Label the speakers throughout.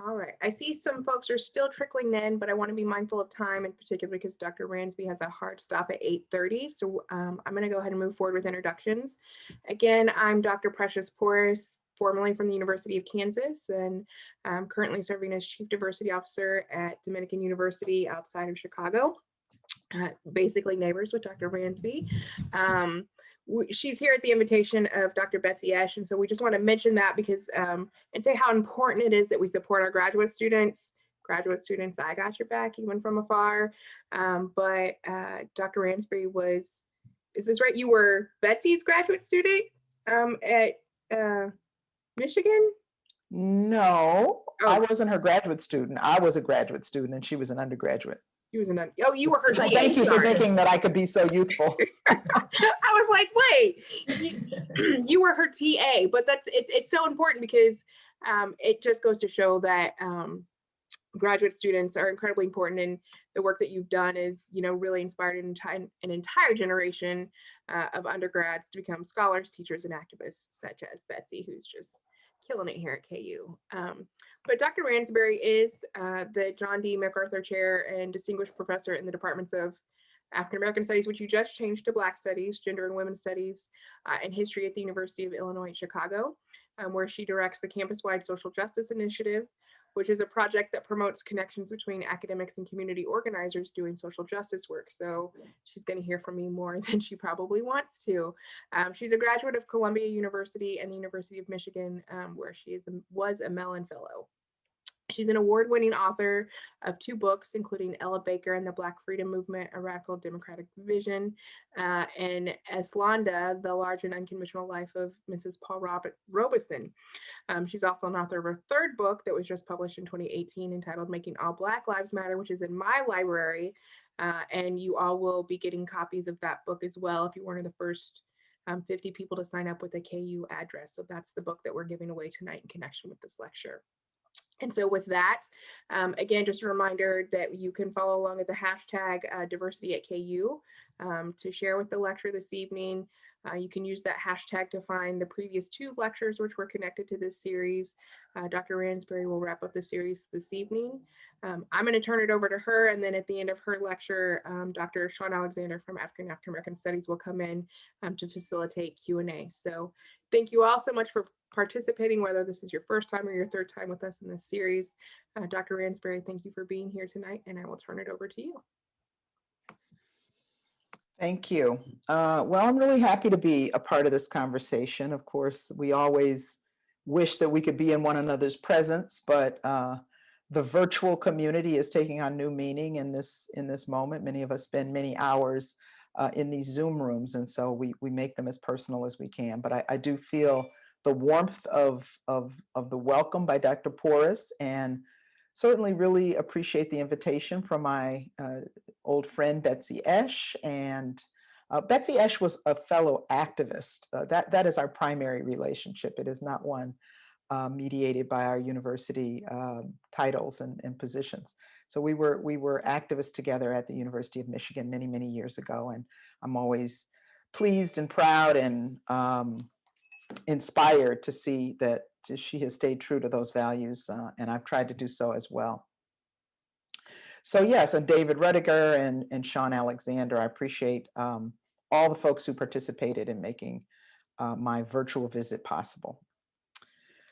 Speaker 1: All right. I see some folks are still trickling in, but I want to be mindful of time, in particular because Dr. Ransby has a hard stop at 8:30. So I'm going to go ahead and move forward with introductions. Again, I'm Dr. Precious Porras, formerly from the University of Kansas, and I'm currently serving as Chief Diversity Officer at Dominican University outside of Chicago. Basically neighbors with Dr. Ransby. She's here at the invitation of Dr. Betsy Esch, and so we just want to mention that because and say how important it is that we support our graduate students. Graduate students, I got your back even from afar. But Dr. Ransby was, is this right? You were Betsy's graduate student at Michigan?
Speaker 2: No, I wasn't her graduate student. I was a graduate student and she was an undergraduate.
Speaker 1: You was an you were her TA.
Speaker 2: Thank you for thinking that I could be so youthful.
Speaker 1: I was like, wait, you were her TA, but it's so important because it just goes to show that graduate students are incredibly important, and the work that you've done is, really inspired an entire generation of undergrads to become scholars, teachers, and activists, such as Betsy, who's just killing it here at KU. But Dr. Ransby is the John D. MacArthur Chair and Distinguished Professor in the Departments of African American Studies, which you just changed to Black Studies, Gender and Women's Studies, and History at the University of Illinois at Chicago, where she directs the campus-wide Social Justice Initiative, which is a project that promotes connections between academics and community organizers doing social justice work. So she's going to hear from me more than she probably wants to. She's a graduate of Columbia University and the University of Michigan, where she was a Mellon Fellow. She's an award-winning author of 2 books, including Ella Baker and the Black Freedom Movement, A Radical Democratic Vision, and Eslanda, The Large and Unconventional Life of Mrs. Paul Robeson. She's also an author of her 3rd book that was just published in 2018 entitled Making All Black Lives Matter, which is in my library. And you all will be getting copies of that book as well if you're one of the first 50 people to sign up with a KU address. So that's the book that we're giving away tonight in connection with this lecture. And so with that, again, just a reminder that you can follow along at the hashtag diversity at KU to share with the lecture this evening. You can use that hashtag to find the previous 2 lectures which were connected to this series. Dr. Ransby will wrap up the series this evening. I'm going to turn it over to her, and then at the end of her lecture, Dr. Sean Alexander from African American Studies will come in to facilitate Q&A. So thank you all so much for participating, whether this is your first time or your 3rd time with us in this series. Dr. Ransby, thank you for being here tonight, and I will turn it over to you.
Speaker 2: Thank you. Well, I'm really happy to be a part of this conversation. Of course, we always wish that we could be in one another's presence, but the virtual community is taking on new meaning in this moment. Many of us spend many hours in these Zoom rooms, and so we make them as personal as we can. But I do feel the warmth of the welcome by Dr. Porras, and certainly really appreciate the invitation from my old friend Betsy Esch. And Betsy Esch was a fellow activist. That is our primary relationship. It is not one mediated by our university titles and positions. So we were activists together at the University of Michigan many, many years ago. And I'm always pleased and proud and inspired to see that she has stayed true to those values, and I've tried to do so as well. So yes, and David Rudiger and Sean Alexander, I appreciate all the folks who participated in making my virtual visit possible.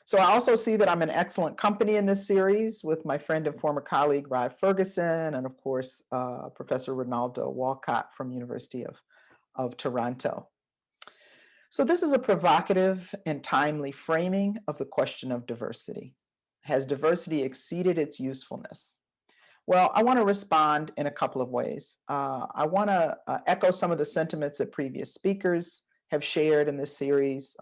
Speaker 2: So I also see that I'm in excellent company in this series with my friend and former colleague, Rod Ferguson, and of course, Professor Ronaldo Walcott from University of Toronto. So this is a provocative and timely framing of the question of diversity. Has diversity exceeded its usefulness? Well, I want to respond in a couple of ways. I want to echo some of the sentiments that previous speakers have shared in this series.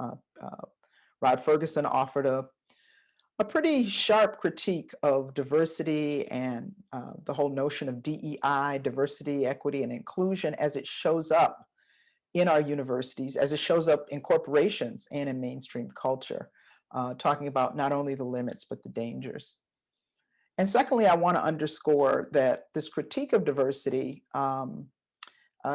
Speaker 2: Rod Ferguson offered a pretty sharp critique of diversity and the whole notion of DEI, diversity, equity, and inclusion as it shows up in our universities, as it shows up in corporations and in mainstream culture, talking about not only the limits, but the dangers. And secondly, I want to underscore that this critique of diversity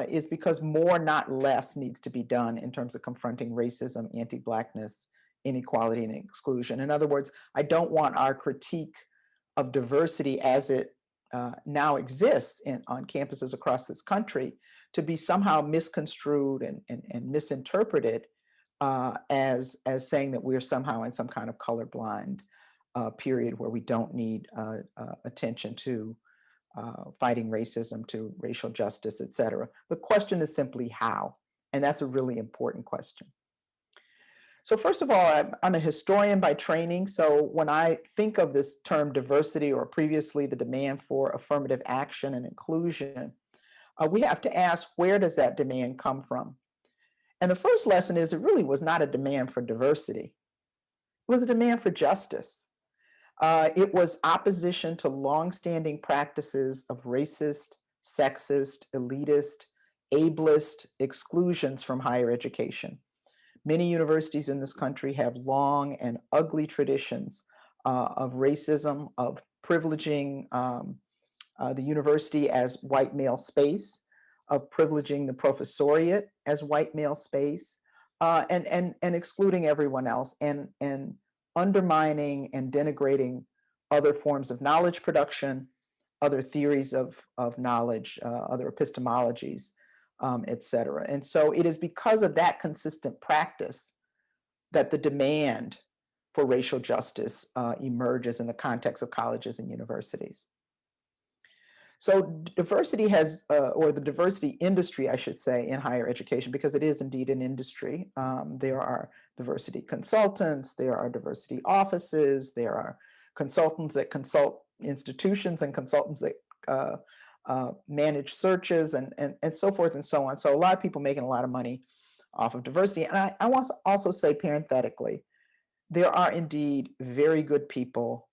Speaker 2: is because more, not less, needs to be done in terms of confronting racism, anti-Blackness, inequality, and exclusion. In other words, I don't want our critique of diversity as it now exists on campuses across this country to be somehow misconstrued and misinterpreted as saying that we're somehow in some kind of colorblind period where we don't need attention to fighting racism, to racial justice, et cetera. The question is simply how, and that's a really important question. So first of all, I'm a historian by training. So when I think of this term diversity, or previously the demand for affirmative action and inclusion, we have to ask, where does that demand come from? And the first lesson is it really was not a demand for diversity. It was a demand for justice. It was opposition to longstanding practices of racist, sexist, elitist, ableist exclusions from higher education. Many universities in this country have long and ugly traditions of racism, of privileging the university as white male space, of privileging the professoriate as white male space, and excluding everyone else, and undermining and denigrating other forms of knowledge production, other theories of knowledge, other epistemologies, et cetera. And so it is because of that consistent practice that the demand for racial justice emerges in the context of colleges and universities. So diversity has, or the diversity industry, I should say, in higher education, because it is indeed an industry. There are diversity consultants, there are diversity offices, there are consultants that consult institutions and consultants that manage searches and so forth and so on. So a lot of people making a lot of money off of diversity. And I want to also say parenthetically, there are indeed very good people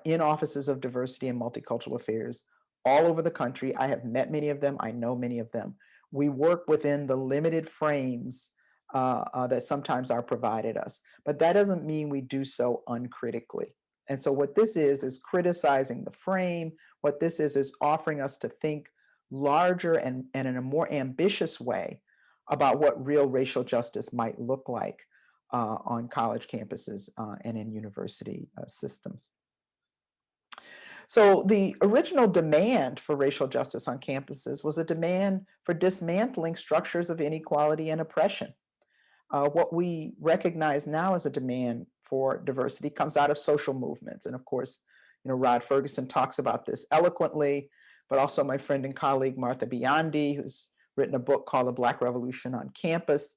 Speaker 2: in offices of diversity and multicultural affairs all over the country. I have met many of them. I know many of them. We work within the limited frames that sometimes are provided us, but that doesn't mean we do so uncritically. And so what this is criticizing the frame. What this is offering us to think larger and in a more ambitious way about what real racial justice might look like on college campuses and in university systems. So the original demand for racial justice on campuses was a demand for dismantling structures of inequality and oppression. What we recognize now as a demand for diversity comes out of social movements. And of course, Rod Ferguson talks about this eloquently, but also my friend and colleague, Martha Biondi, who's written a book called The Black Revolution on Campus,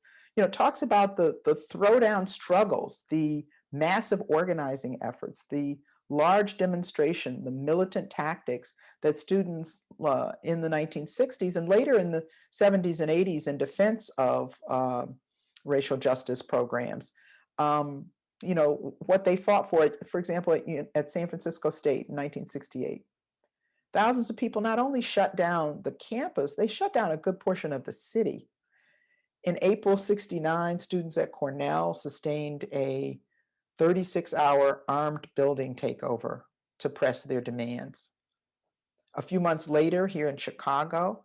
Speaker 2: talks about the throwdown struggles, the massive organizing efforts, the large demonstration, the militant tactics that students in the 1960s and later in the 70s and 80s in defense of racial justice programs, what they fought for example, at San Francisco State in 1968. Thousands of people not only shut down the campus, they shut down a good portion of the city. In April '69, students at Cornell sustained a 36-hour armed building takeover to press their demands. A few months later, here in Chicago,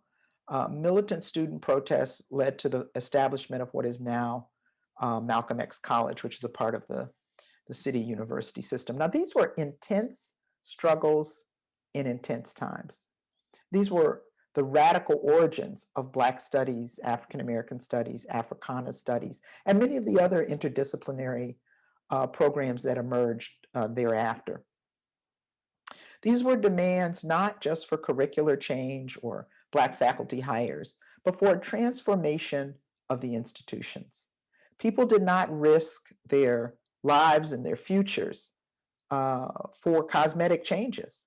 Speaker 2: militant student protests led to the establishment of what is now Malcolm X College, which is a part of the city university system. Now, these were intense struggles in intense times. These were the radical origins of Black studies, African American studies, Africana studies, and many of the other interdisciplinary programs that emerged thereafter. These were demands not just for curricular change or Black faculty hires, but for a transformation of the institutions. People did not risk their lives and their futures for cosmetic changes,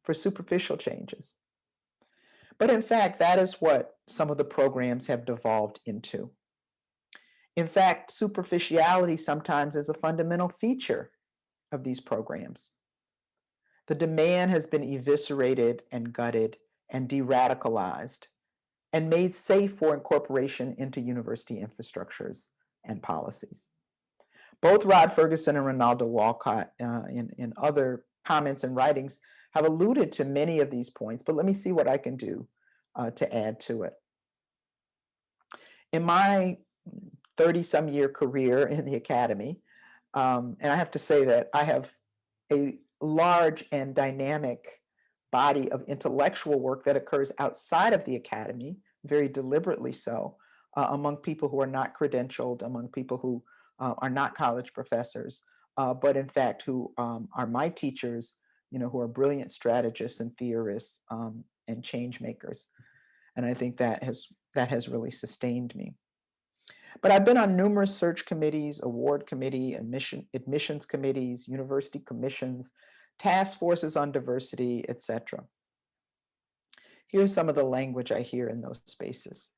Speaker 2: for superficial changes. But in fact, that is what some of the programs have devolved into. In fact, superficiality sometimes is a fundamental feature of these programs. The demand has been eviscerated and gutted and de-radicalized and made safe for incorporation into university infrastructures and policies. Both Rod Ferguson and Ronaldo Walcott in other comments and writings have alluded to many of these points, but let me see what I can do to add to it. In my 30-some year career in the academy, and I have to say that I have a large and dynamic body of intellectual work that occurs outside of the academy, very deliberately so, among people who are not credentialed, among people who are not college professors, but in fact who are my teachers, who are brilliant strategists and theorists and change makers. And I think that has really sustained me. But I've been on numerous search committees, award committee, admissions committees, university commissions, task forces on diversity, etc. Here's some of the language I hear in those spaces.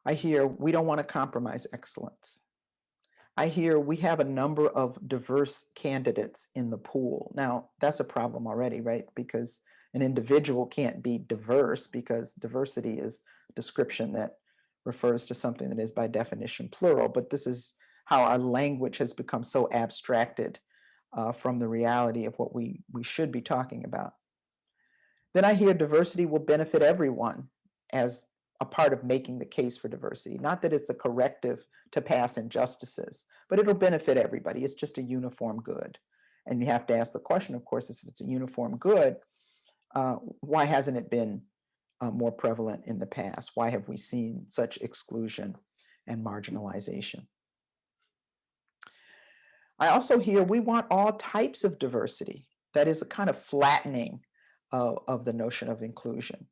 Speaker 2: I hear, we don't want to compromise excellence. I hear we have a number of diverse candidates in the pool. Now, that's a problem already, right? Because an individual can't be diverse, because diversity is a description that refers to something that is by definition plural. But this is how our language has become so abstracted from the reality of what we should be talking about. Then I hear diversity will benefit everyone as a part of making the case for diversity. Not that it's a corrective to past injustices, but it'll benefit everybody. It's just a uniform good. And you have to ask the question, of course, if it's a uniform good, why hasn't it been more prevalent in the past? Why have we seen such exclusion and marginalization? I also hear we want all types of diversity. That is a kind of flattening of the notion of inclusion.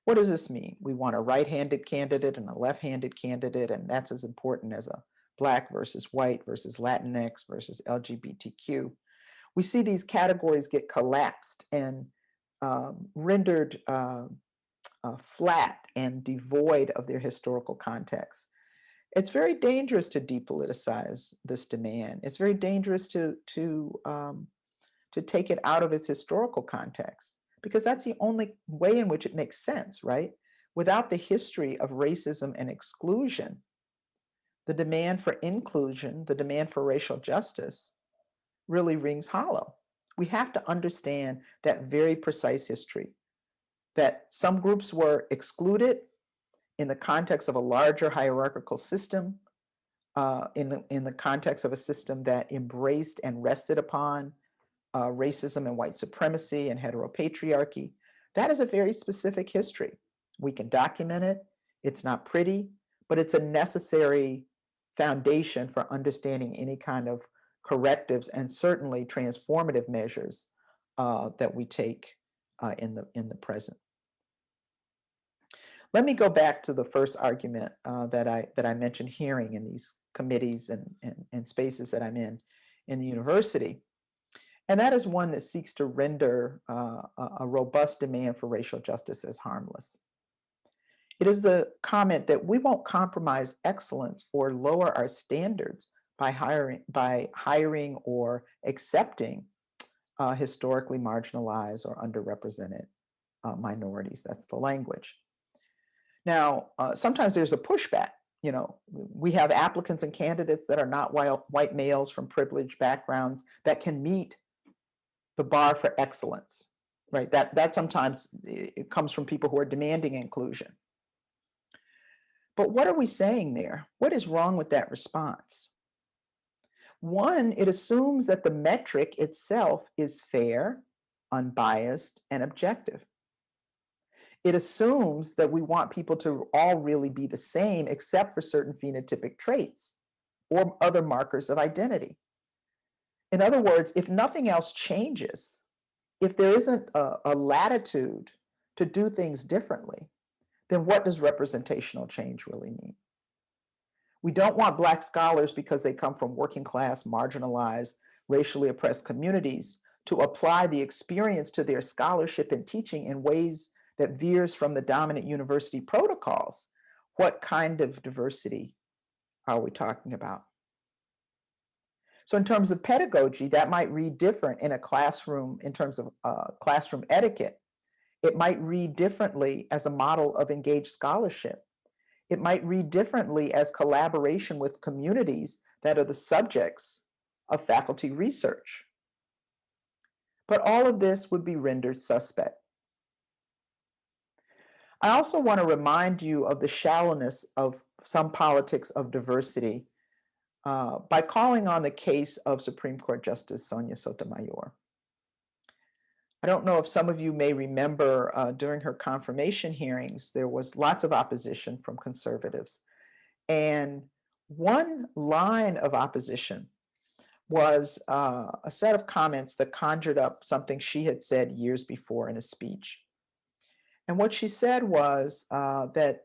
Speaker 2: What does this mean? We want a right-handed candidate and a left-handed candidate, and that's as important as a Black versus white versus Latinx versus LGBTQ. We see these categories get collapsed and rendered flat and devoid of their historical context. It's very dangerous to depoliticize this demand. It's very dangerous to take it out of its historical context, because that's the only way in which it makes sense, right? Without the history of racism and exclusion, the demand for inclusion, the demand for racial justice really rings hollow. We have to understand that very precise history, that some groups were excluded in the context of a larger hierarchical system, in the context of a system that embraced and rested upon racism and white supremacy and heteropatriarchy. That is a very specific history. We can document it. It's not pretty, but it's a necessary foundation for understanding any kind of correctives and certainly transformative measures that we take in the present. Let me go back to the first argument that I mentioned, hearing in these committees and spaces that I'm in the university. And that is one that seeks to render a robust demand for racial justice as harmless. It is the comment that we won't compromise excellence or lower our standards by hiring or accepting historically marginalized or underrepresented minorities. That's the language. Now, sometimes there's a pushback. We have applicants and candidates that are not white males from privileged backgrounds that can meet the bar for excellence, right? That sometimes it comes from people who are demanding inclusion. But what are we saying there? What is wrong with that response? One, it assumes that the metric itself is fair, unbiased, and objective. It assumes that we want people to all really be the same except for certain phenotypic traits or other markers of identity. In other words, if nothing else changes, if there isn't a latitude to do things differently, then what does representational change really mean? We don't want Black scholars, because they come from working class, marginalized, racially oppressed communities, to apply the experience to their scholarship and teaching in ways that veers from the dominant university protocols. What kind of diversity are we talking about? So in terms of pedagogy, that might read different in a classroom in terms of classroom etiquette. It might read differently as a model of engaged scholarship. It might read differently as collaboration with communities that are the subjects of faculty research. But all of this would be rendered suspect. I also want to remind you of the shallowness of some politics of diversity by calling on the case of Supreme Court Justice Sonia Sotomayor. I don't know if some of you may remember during her confirmation hearings, there was lots of opposition from conservatives. And one line of opposition was a set of comments that conjured up something she had said years before in a speech. And what she said was that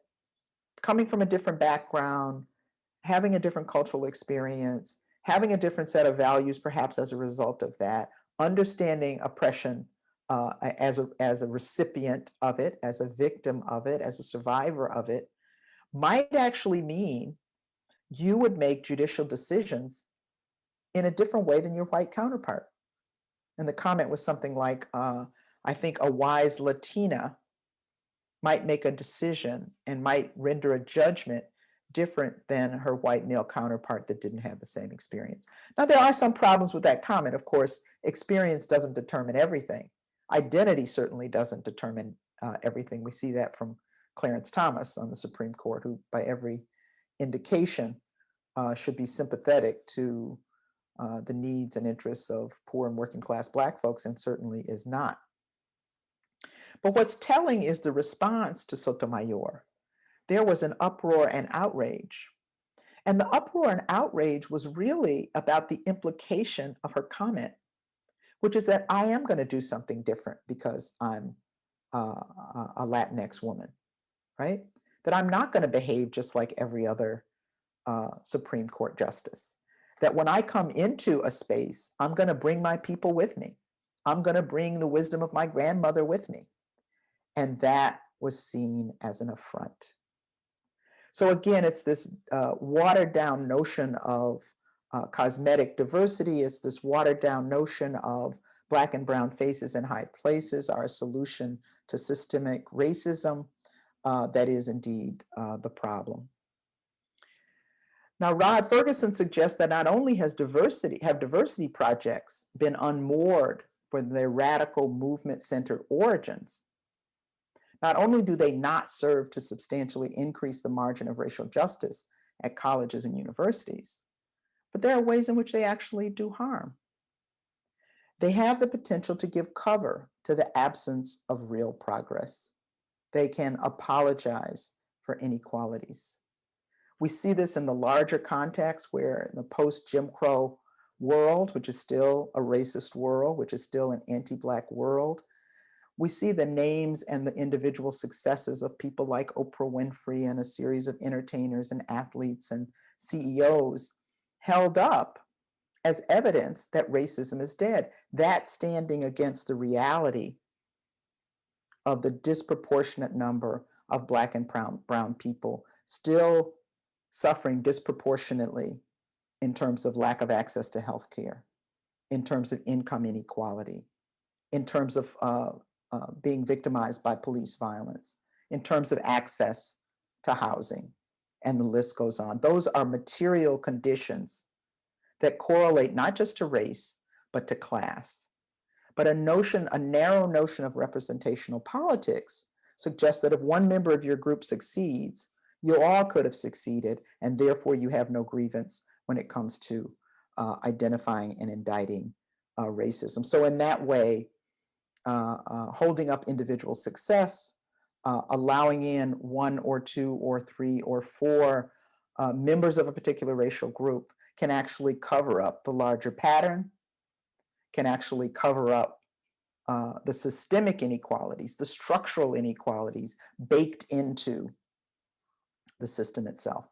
Speaker 2: coming from a different background, having a different cultural experience, having a different set of values, perhaps as a result of that, understanding oppression as a recipient of it, as a victim of it, as a survivor of it, might actually mean you would make judicial decisions in a different way than your white counterpart. And the comment was something like, I think a wise Latina might make a decision and might render a judgment different than her white male counterpart that didn't have the same experience. Now, there are some problems with that comment. Of course, experience doesn't determine everything. Identity certainly doesn't determine everything. We see that from Clarence Thomas on the Supreme Court, who by every indication should be sympathetic to the needs and interests of poor and working class Black folks, and certainly is not. But what's telling is the response to Sotomayor. There was an uproar and outrage. And the uproar and outrage was really about the implication of her comment, which is that I am going to do something different because I'm a Latinx woman, right? That I'm not going to behave just like every other Supreme Court justice. That when I come into a space, I'm going to bring my people with me. I'm going to bring the wisdom of my grandmother with me. And that was seen as an affront. So again, it's this watered down notion of cosmetic diversity. It's this watered down notion of Black and brown faces in high places are a solution to systemic racism. That is indeed the problem. Now, Rod Ferguson suggests that not only have diversity projects been unmoored for their radical movement-centered origins, not only do they not serve to substantially increase the margin of racial justice at colleges and universities, but there are ways in which they actually do harm. They have the potential to give cover to the absence of real progress. They can apologize for inequalities. We see this in the larger context where in the post-Jim Crow world, which is still a racist world, which is still an anti-Black world, we see the names and the individual successes of people like Oprah Winfrey and a series of entertainers and athletes and CEOs held up as evidence that racism is dead. That standing against the reality of the disproportionate number of Black and brown people still suffering disproportionately in terms of lack of access to healthcare, in terms of income inequality, in terms of being victimized by police violence, in terms of access to housing, and the list goes on. Those are material conditions that correlate not just to race, but to class. But a narrow notion of representational politics suggests that if one member of your group succeeds, you all could have succeeded, and therefore you have no grievance when it comes to identifying and indicting racism. So in that way, holding up individual success, allowing in one or two or three or four members of a particular racial group can actually cover up the larger pattern, can actually cover up the systemic inequalities, the structural inequalities baked into the system itself.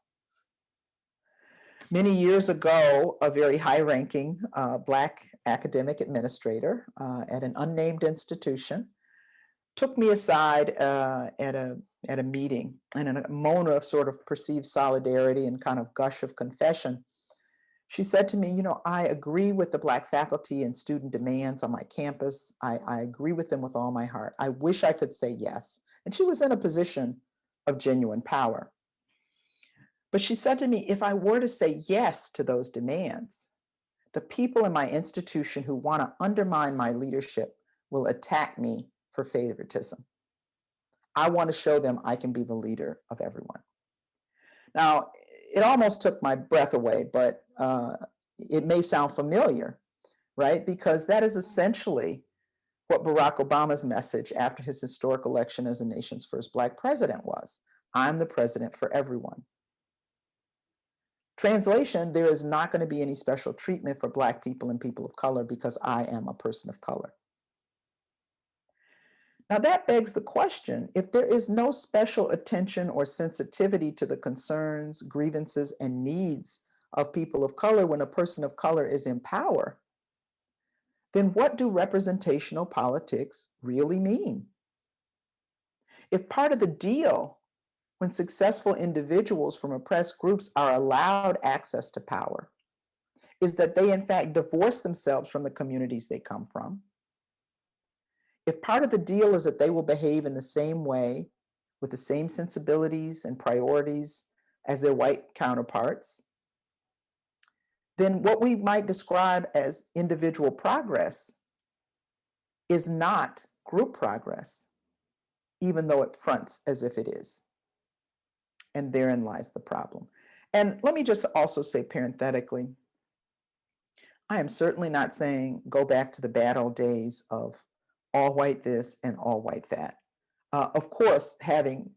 Speaker 2: Many years ago, a very high-ranking Black academic administrator at an unnamed institution took me aside at a meeting, and in a moment of sort of perceived solidarity and kind of gush of confession, she said to me, you know, I agree with the Black faculty and student demands on my campus. I agree with them with all my heart. I wish I could say yes. And she was in a position of genuine power. But she said to me, if I were to say yes to those demands, the people in my institution who want to undermine my leadership will attack me for favoritism. I want to show them I can be the leader of everyone. Now, it almost took my breath away, but it may sound familiar, right? Because that is essentially what Barack Obama's message after his historic election as the nation's first Black president was. I'm the president for everyone. Translation, there is not going to be any special treatment for Black people and people of color because I am a person of color. Now that begs the question, if there is no special attention or sensitivity to the concerns, grievances, and needs of people of color when a person of color is in power, then what do representational politics really mean? If part of the deal when successful individuals from oppressed groups are allowed access to power is that they in fact divorce themselves from the communities they come from, if part of the deal is that they will behave in the same way with the same sensibilities and priorities as their white counterparts, then what we might describe as individual progress is not group progress, even though it fronts as if it is. And therein lies the problem. And let me just also say parenthetically, I am certainly not saying go back to the bad old days of all white this and all white that. Of course, having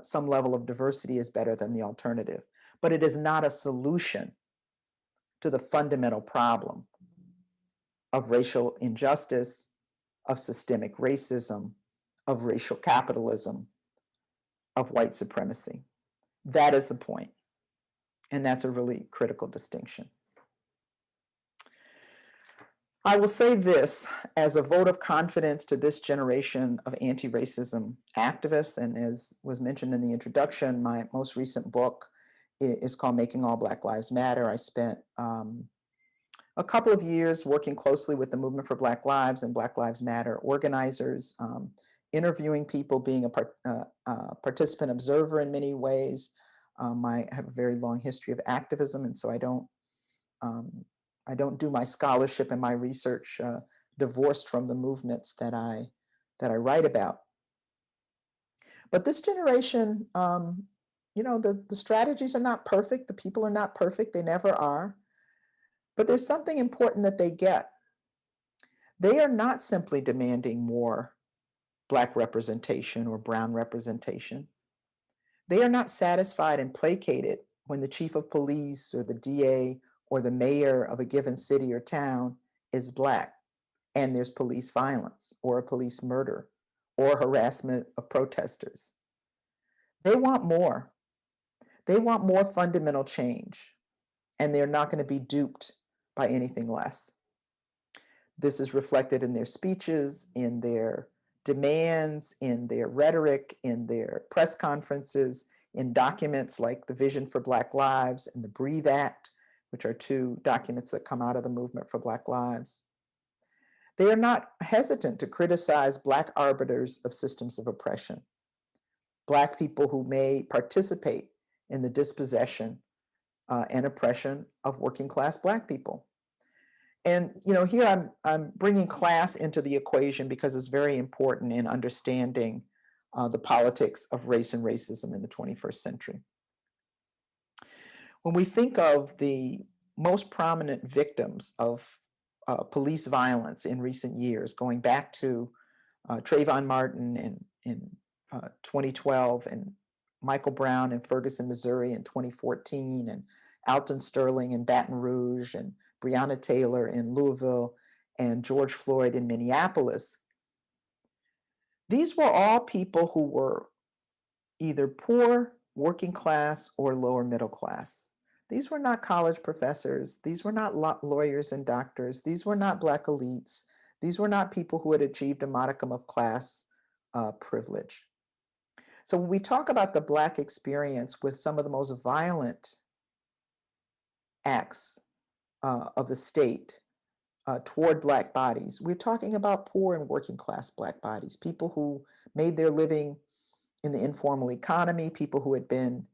Speaker 2: some level of diversity is better than the alternative, but it is not a solution to the fundamental problem of racial injustice, of systemic racism, of racial capitalism, of white supremacy. That is the point. And that's a really critical distinction. I will say this as a vote of confidence to this generation of anti-racism activists, and as was mentioned in the introduction, my most recent book is called Making All Black Lives Matter. I spent a couple of years working closely with the Movement for Black Lives and Black Lives Matter organizers, interviewing people, being a participant observer in many ways. I have a very long history of activism, and so I don't do my scholarship and my research divorced from the movements that I write about. But this generation, the strategies are not perfect. The people are not perfect. They never are. But there's something important that they get. They are not simply demanding more Black representation or brown representation. They are not satisfied and placated when the chief of police or the DA or the mayor of a given city or town is Black and there's police violence or a police murder or harassment of protesters. They want more. They want more fundamental change, and they're not going to be duped by anything less. This is reflected in their speeches, in their demands, in their rhetoric, in their press conferences, in documents like the Vision for Black Lives and the Breathe Act, which are two documents that come out of the Movement for Black Lives. They are not hesitant to criticize Black arbiters of systems of oppression, Black people who may participate in the dispossession and oppression of working class Black people. And here I'm bringing class into the equation because it's very important in understanding the politics of race and racism in the 21st century. When we think of the most prominent victims of police violence in recent years, going back to Trayvon Martin in 2012 and Michael Brown in Ferguson, Missouri in 2014, and Alton Sterling in Baton Rouge, and Breonna Taylor in Louisville, and George Floyd in Minneapolis. These were all people who were either poor, working class, or lower middle class. These were not college professors. These were not lawyers and doctors. These were not Black elites. These were not people who had achieved a modicum of class privilege. So when we talk about the Black experience with some of the most violent acts of the state toward Black bodies, we're talking about poor and working class Black bodies, people who made their living in the informal economy, people who had been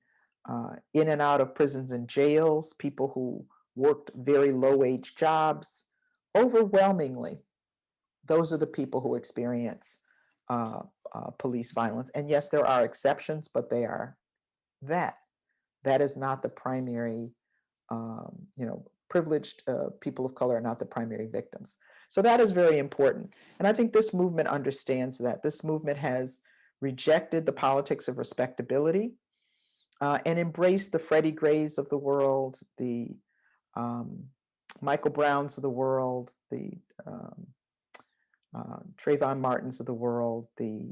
Speaker 2: in and out of prisons and jails, people who worked very low-wage jobs. Overwhelmingly, those are the people who experience police violence. And yes, there are exceptions, but they are that. That is not the primary, privileged people of color are not the primary victims. So that is very important. And I think this movement understands that. This movement has rejected the politics of respectability and embraced the Freddie Grays of the world, the um, Michael Browns of the world, the Trayvon Martins of the world, the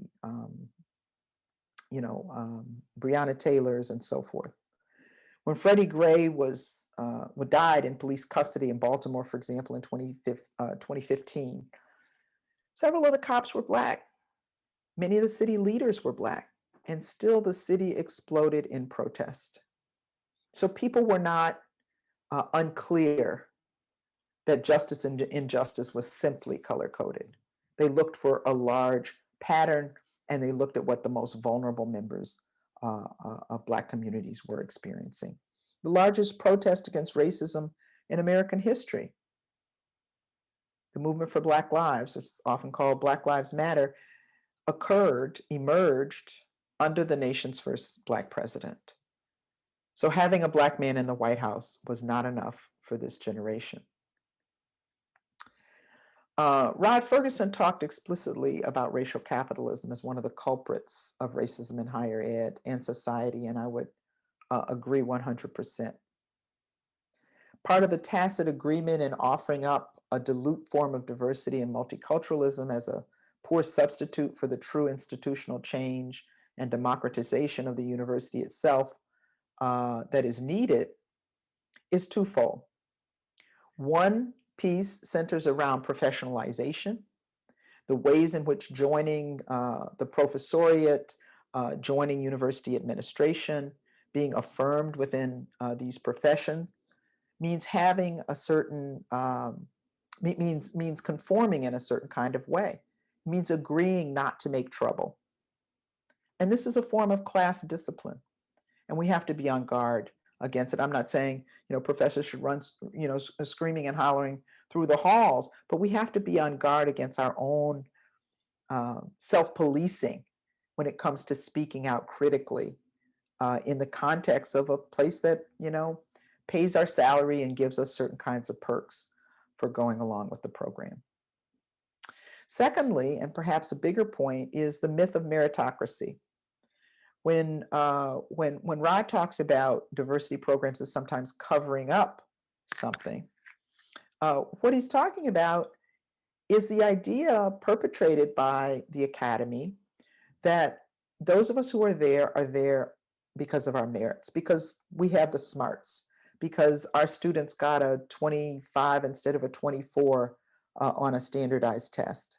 Speaker 2: Breonna Taylors and so forth. When Freddie Gray died in police custody in Baltimore, for example, in 2015, several of the cops were Black. Many of the city leaders were Black, and still the city exploded in protest. So people were not unclear that justice and injustice was simply color-coded. They looked for a large pattern, and they looked at what the most vulnerable members of Black communities were experiencing. The largest protest against racism in American history, the movement for Black Lives, which is often called Black Lives Matter, emerged under the nation's first Black president. So having a Black man in the White House was not enough for this generation. Rod Ferguson talked explicitly about racial capitalism as one of the culprits of racism in higher ed and society, and I would agree 100%. Part of the tacit agreement in offering up a dilute form of diversity and multiculturalism as a poor substitute for the true institutional change and democratization of the university itself that is needed is twofold. One piece centers around professionalization, the ways in which joining the professoriate, joining university administration, being affirmed within these professions means having a certain, means conforming in a certain kind of way, means agreeing not to make trouble. And this is a form of class discipline, and we have to be on guard against it. I'm not saying, professors should run, screaming and hollering through the halls, but we have to be on guard against our own self-policing when it comes to speaking out critically in the context of a place that, pays our salary and gives us certain kinds of perks for going along with the program. Secondly, and perhaps a bigger point, is the myth of meritocracy. When Rod talks about diversity programs as sometimes covering up something, what he's talking about is the idea perpetrated by the academy that those of us who are there because of our merits, because we have the smarts, because our students got a 25 instead of a 24 on a standardized test.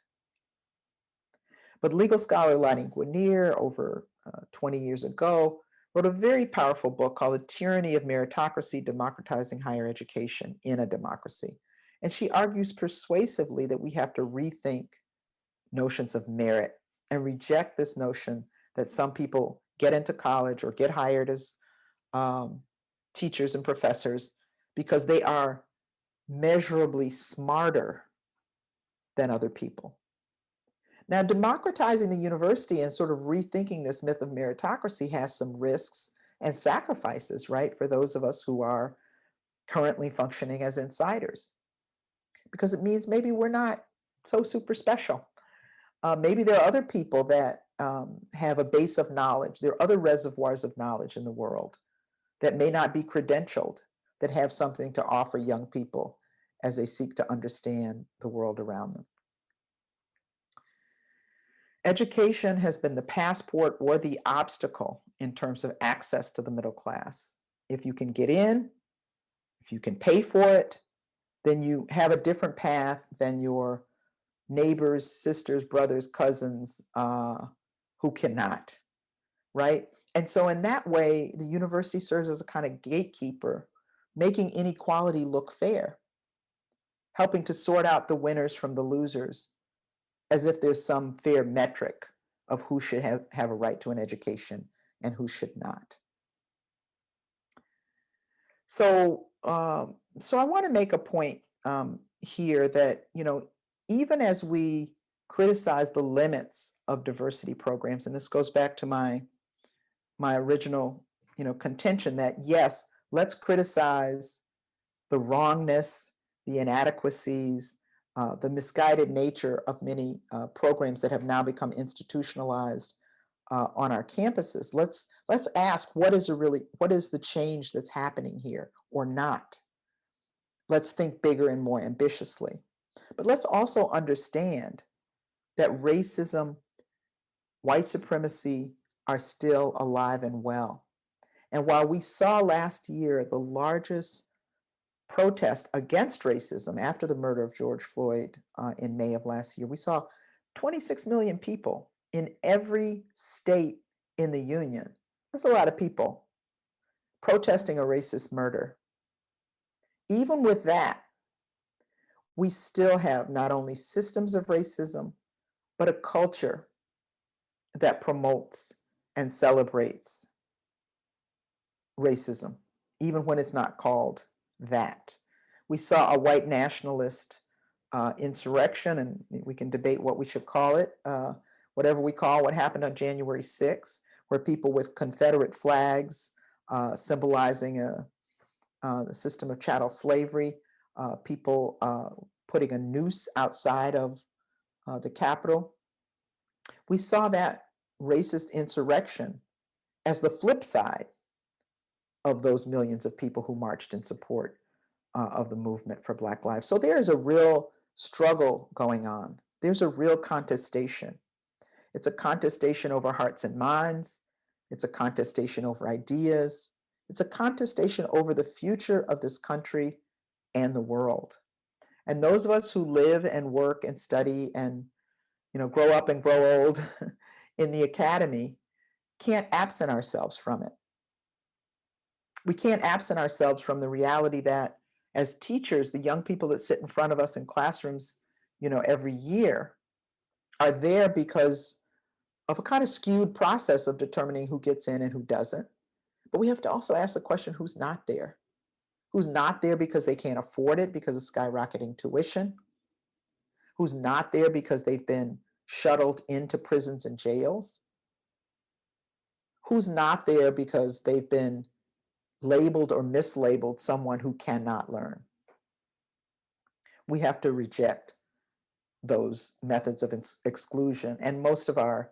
Speaker 2: But legal scholar Lonnie Guinier, over 20 years ago, wrote a very powerful book called The Tyranny of Meritocracy, Democratizing Higher Education in a Democracy. And she argues persuasively that we have to rethink notions of merit and reject this notion that some people get into college or get hired as teachers and professors because they are measurably smarter than other people. Now, democratizing the university and sort of rethinking this myth of meritocracy has some risks and sacrifices, right, for those of us who are currently functioning as insiders, because it means maybe we're not so super special. Maybe there are other people that have a base of knowledge. There are other reservoirs of knowledge in the world that may not be credentialed, that have something to offer young people as they seek to understand the world around them. Education has been the passport or the obstacle in terms of access to the middle class. If you can get in, if you can pay for it, then you have a different path than your neighbors, sisters, brothers, cousins who cannot, right? And so in that way, the university serves as a kind of gatekeeper, making inequality look fair, helping to sort out the winners from the losers, as if there's some fair metric of who should have a right to an education and who should not. So, so I want to make a point here that, even as we criticize the limits of diversity programs, and this goes back to my original, contention that yes, let's criticize the wrongness, the inadequacies, the misguided nature of many programs that have now become institutionalized on our campuses. Let's ask, what is the change that's happening here or not? Let's think bigger and more ambitiously. But let's also understand that racism, white supremacy are still alive and well. And while we saw last year the largest protest against racism after the murder of George Floyd in May of last year, we saw 26 million people in every state in the union. That's a lot of people protesting a racist murder. Even with that, we still have not only systems of racism, but a culture that promotes and celebrates racism, even when it's not called that. We saw a white nationalist insurrection, and we can debate what we should call it, whatever we call what happened on January 6th, where people with Confederate flags symbolizing the system of chattel slavery, people putting a noose outside of the Capitol. We saw that racist insurrection as the flip side of those millions of people who marched in support of the movement for Black lives. So there is a real struggle going on. There's a real contestation. It's a contestation over hearts and minds. It's a contestation over ideas. It's a contestation over the future of this country and the world. And those of us who live and work and study and grow up and grow old in the academy can't absent ourselves from it. We can't absent ourselves from the reality that as teachers, the young people that sit in front of us in classrooms, every year are there because of a kind of skewed process of determining who gets in and who doesn't. But we have to also ask the question, who's not there? Who's not there because they can't afford it because of skyrocketing tuition? Who's not there because they've been shuttled into prisons and jails? Who's not there because they've been labeled or mislabeled someone who cannot learn? We have to reject those methods of exclusion. And most of our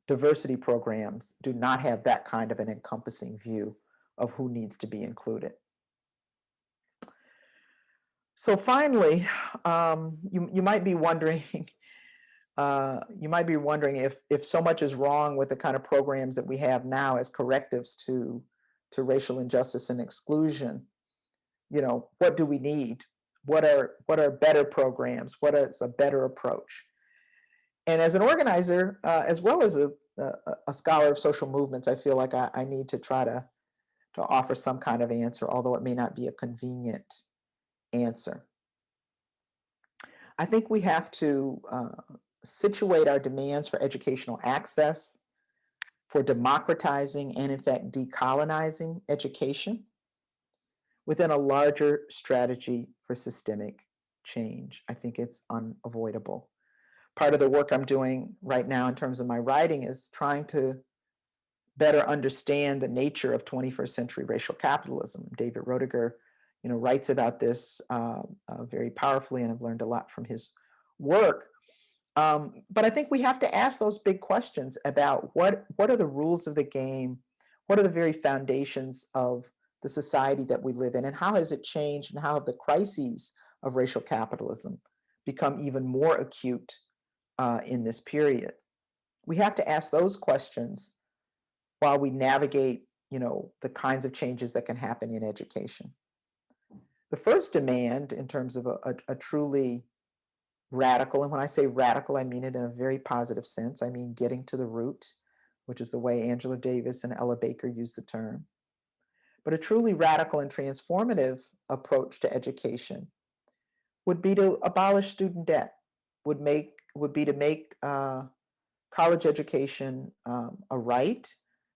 Speaker 2: diversity programs do not have that kind of an encompassing view of who needs to be included. So finally, you might be wondering, if so much is wrong with the kind of programs that we have now as correctives to racial injustice and exclusion. What do we need? What are better programs? What is a better approach? And as an organizer, as well as a scholar of social movements, I feel like I need to try to offer some kind of answer, although it may not be a convenient answer. I think we have to situate our demands for educational access, for democratizing and in fact decolonizing education within a larger strategy for systemic change. I think it's unavoidable. Part of the work I'm doing right now in terms of my writing is trying to better understand the nature of 21st century racial capitalism. David Roediger, writes about this very powerfully, and I've learned a lot from his work. But I think we have to ask those big questions about what are the rules of the game, what are the very foundations of the society that we live in, and how has it changed, and how have the crises of racial capitalism become even more acute in this period? We have to ask those questions while we navigate, the kinds of changes that can happen in education. The first demand, in terms of a truly radical, and when I say radical, I mean it in a very positive sense. I mean getting to the root, which is the way Angela Davis and Ella Baker use the term. But a truly radical and transformative approach to education would be to abolish student debt, would be to make college education a right,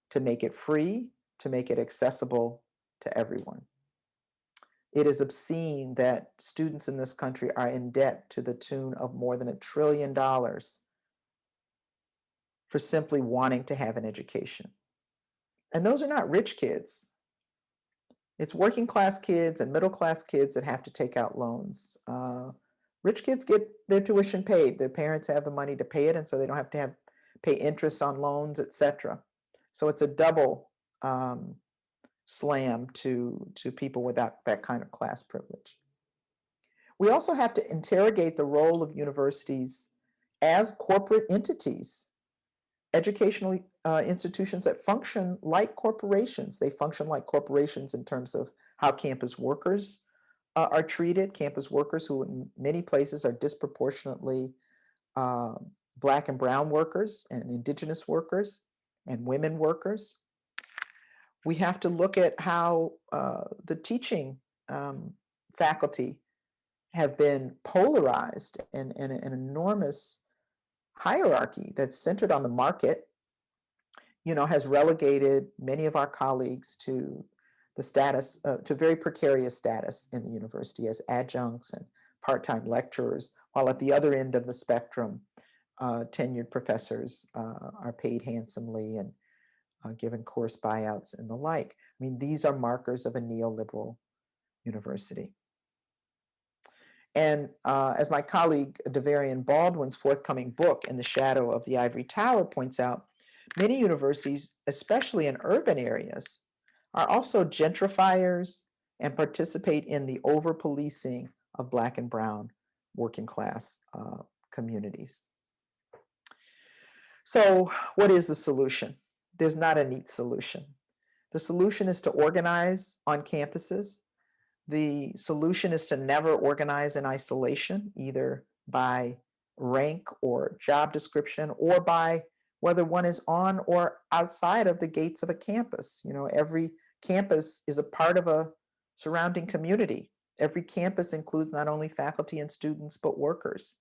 Speaker 2: to make it free, to make it accessible to everyone. It is obscene that students in this country are in debt to the tune of more than $1 trillion for simply wanting to have an education. And those are not rich kids. It's working class kids and middle class kids that have to take out loans. Rich kids get their tuition paid. Their parents have the money to pay it, and so they don't have to pay interest on loans, etc. So it's a double um, slam to people without that kind of class privilege. We also have to interrogate the role of universities as corporate entities, educational institutions that function like corporations. They function like corporations in terms of how campus workers are treated, campus workers who in many places are disproportionately uh, Black and brown workers and indigenous workers and women workers. We have to look at how the teaching faculty have been polarized and an enormous hierarchy that's centered on the market, has relegated many of our colleagues to the status, to very precarious status in the university as adjuncts and part-time lecturers, while at the other end of the spectrum, tenured professors are paid handsomely and given course buyouts and the like. I mean, these are markers of a neoliberal university. And as my colleague Devarian Baldwin's forthcoming book, In the Shadow of the Ivory Tower, points out, many universities, especially in urban areas, are also gentrifiers and participate in the over-policing of Black and brown working class communities. So what is the solution? There's not a neat solution. The solution is to organize on campuses. The solution is to never organize in isolation, either by rank or job description or by whether one is on or outside of the gates of a campus. Every campus is a part of a surrounding community. Every campus includes not only faculty and students, but workers.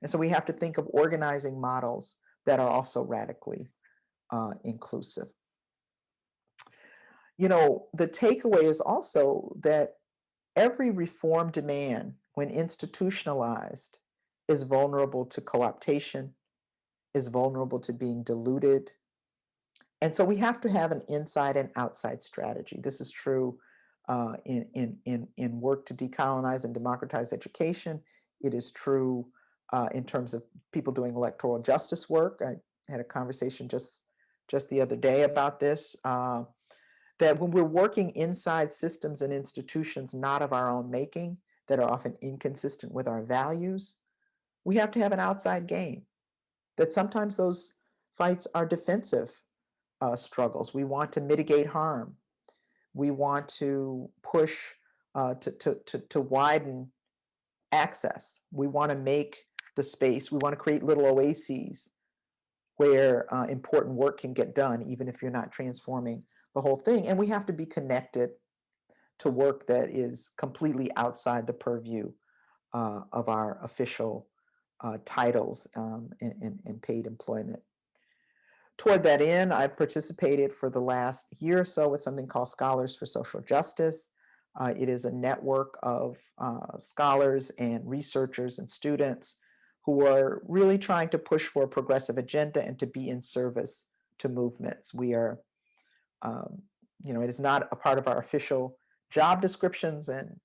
Speaker 2: And so we have to think of organizing models that are also radically inclusive. The takeaway is also that every reform demand, when institutionalized, is vulnerable to co-optation, is vulnerable to being diluted. And so we have to have an inside and outside strategy. This is true in work to decolonize and democratize education. It is true in terms of people doing electoral justice work. I had a conversation just the other day about this. That when we're working inside systems and institutions not of our own making, that are often inconsistent with our values, we have to have an outside game. That sometimes those fights are defensive struggles. We want to mitigate harm. We want to push to widen access. We want to make the space, we want to create little oases where important work can get done, even if you're not transforming the whole thing. And we have to be connected to work that is completely outside the purview of our official titles and paid employment. Toward that end, I've participated for the last year or so with something called Scholars for Social Justice. It is a network of scholars and researchers and students who are really trying to push for a progressive agenda and to be in service to movements. We are, it is not a part of our official job descriptions, and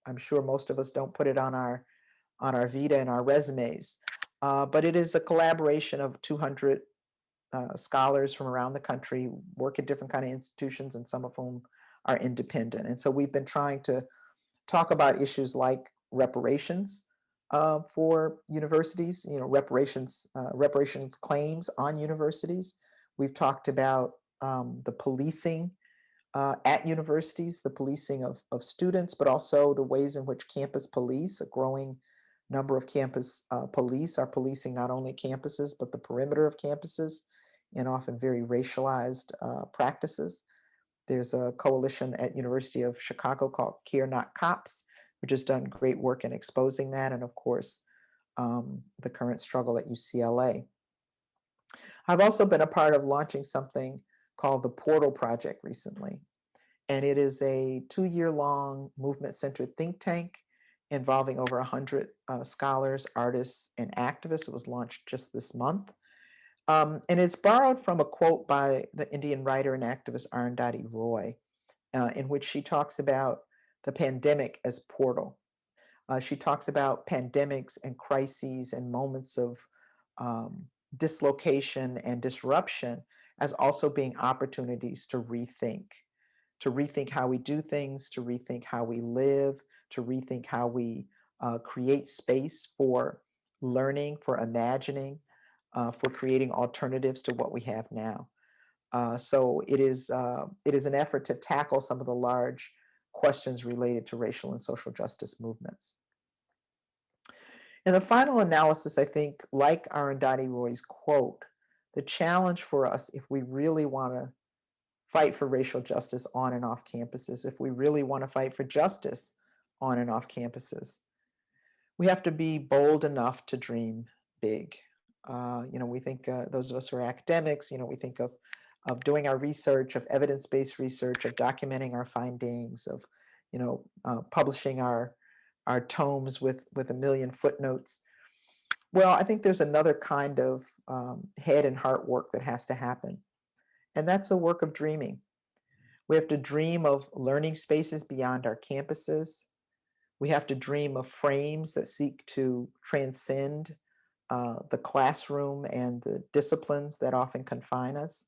Speaker 2: I'm sure most of us don't put it on our vita and our resumes, but it is a collaboration of 200 scholars from around the country, work at different kind of institutions, and some of whom are independent. And so we've been trying to talk about issues like reparations for universities, reparations claims on universities. We've talked about the policing at universities, the policing of students, but also the ways in which campus police, a growing number of campus police, are policing not only campuses, but the perimeter of campuses in often very racialized practices. There's a coalition at University of Chicago called Care Not Cops, which has done great work in exposing that, and of course, the current struggle at UCLA. I've also been a part of launching something called the Portal Project recently, and it is a 2-year-long movement-centered think tank involving over 100 scholars, artists, and activists. It was launched just this month. And it's borrowed from a quote by the Indian writer and activist Arundhati Roy, in which she talks about the pandemic as portal. She talks about pandemics and crises and moments of um, dislocation and disruption as also being opportunities to rethink how we do things, to rethink how we live, to rethink how we create space for learning, for imagining, for creating alternatives to what we have now. So it is an effort to tackle some of the large questions related to racial and social justice movements. In the final analysis, I think, like Arundhati Roy's quote, the challenge for us, if we really want to fight for racial justice on and off campuses, if we really want to fight for justice on and off campuses, we have to be bold enough to dream big. We think those of us who are academics, we think of doing our research, of evidence-based research, of documenting our findings, of publishing our tomes with a million footnotes. Well, I think there's another kind of head and heart work that has to happen, and that's a work of dreaming. We have to dream of learning spaces beyond our campuses. We have to dream of frames that seek to transcend the classroom and the disciplines that often confine us.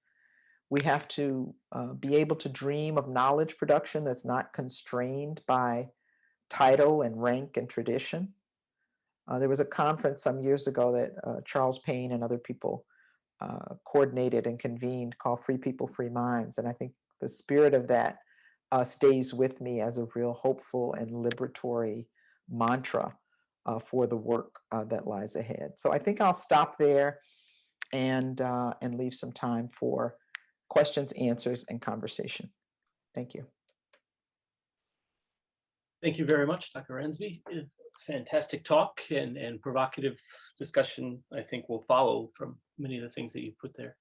Speaker 2: We have to be able to dream of knowledge production that's not constrained by title and rank and tradition. There was a conference some years ago that Charles Payne and other people coordinated and convened called Free People, Free Minds. And I think the spirit of that stays with me as a real hopeful and liberatory mantra for the work that lies ahead. So I think I'll stop there and leave some time for questions, answers, and conversation. Thank you.
Speaker 3: Thank you very much, Dr. Ransby. Fantastic talk and provocative discussion, I think, will follow from many of the things that you put there.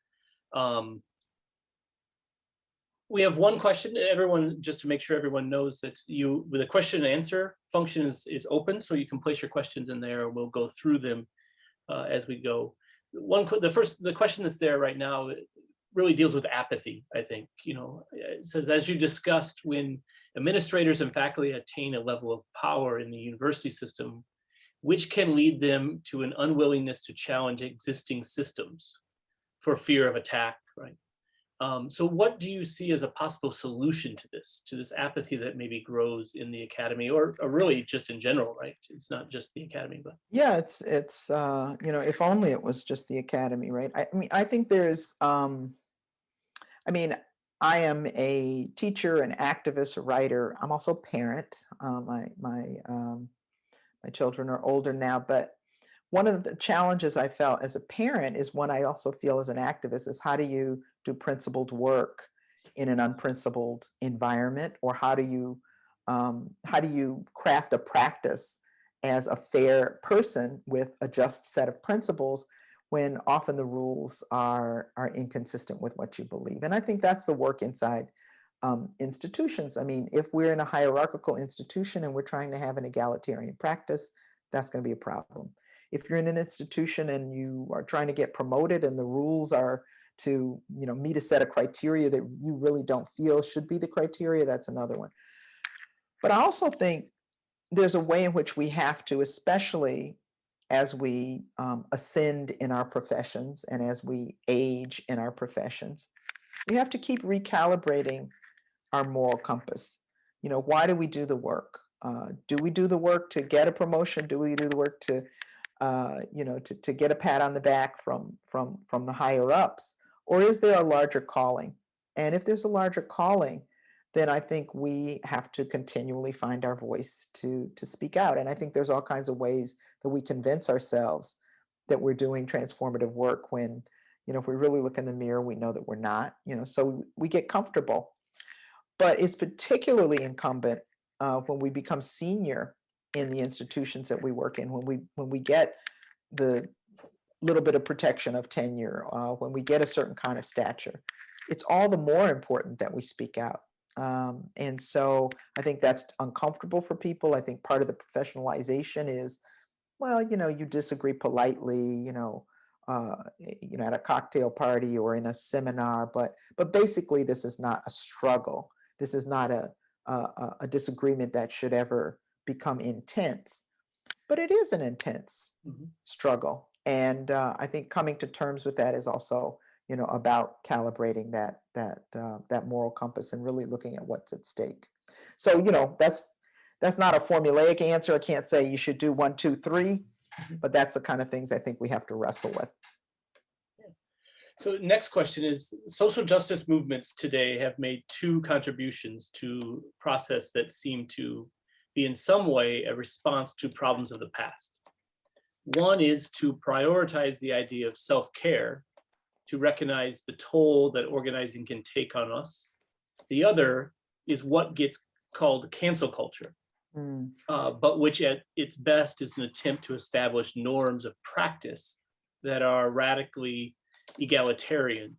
Speaker 3: We have one question. Everyone, just to make sure everyone knows that with a question and answer function is open, so you can place your questions in there. We'll go through them as we go. The question that's there right now really deals with apathy, I think. It says, as you discussed, when administrators and faculty attain a level of power in the university system, which can lead them to an unwillingness to challenge existing systems for fear of attack, right? So what do you see as a possible solution to this apathy that maybe grows in the academy or really just in general, right? It's not just the academy, but.
Speaker 2: Yeah, it's if only it was just the academy, right? I mean, I think there's, I am a teacher, an activist, a writer. I'm also a parent. My children are older now, but one of the challenges I felt as a parent is one I also feel as an activist is how do you do principled work in an unprincipled environment, or how do you craft a practice as a fair person with a just set of principles when often the rules are inconsistent with what you believe. And I think that's the work inside institutions. I mean, if we're in a hierarchical institution and we're trying to have an egalitarian practice, that's going to be a problem. If you're in an institution and you are trying to get promoted and the rules are to meet a set of criteria that you really don't feel should be the criteria, that's another one. But I also think there's a way in which we have to, especially as we ascend in our professions and as we age in our professions, we have to keep recalibrating our moral compass. Why do we do the work? Do we do the work to get a promotion? Do we do the work to get a pat on the back from the higher ups? Or is there a larger calling? And if there's a larger calling, then I think we have to continually find our voice to speak out. And I think there's all kinds of ways that we convince ourselves that we're doing transformative work when, if we really look in the mirror, we know that we're not, so we get comfortable. But it's particularly incumbent when we become senior in the institutions that we work in, when we get the little bit of protection of tenure, when we get a certain kind of stature, it's all the more important that we speak out. And so I think that's uncomfortable for people. I think part of the professionalization is, well, you disagree politely, at a cocktail party or in a seminar, but basically this is not a struggle. This is not a disagreement that should ever become intense. but it is an intense
Speaker 3: Mhm.
Speaker 2: struggle. And I think coming to terms with that is also, about calibrating that moral compass and really looking at what's at stake. So, that's not a formulaic answer. I can't say you should do 1, 2, 3,
Speaker 3: Mhm.
Speaker 2: but that's the kind of things I think we have to wrestle with.
Speaker 3: So next question is, social justice movements today have made two contributions to process that seem to be in some way a response to problems of the past. One is to prioritize the idea of self-care, to recognize the toll that organizing can take on us. The other is what gets called cancel culture,
Speaker 2: Mm,
Speaker 3: but which at its best is an attempt to establish norms of practice that are radically egalitarian.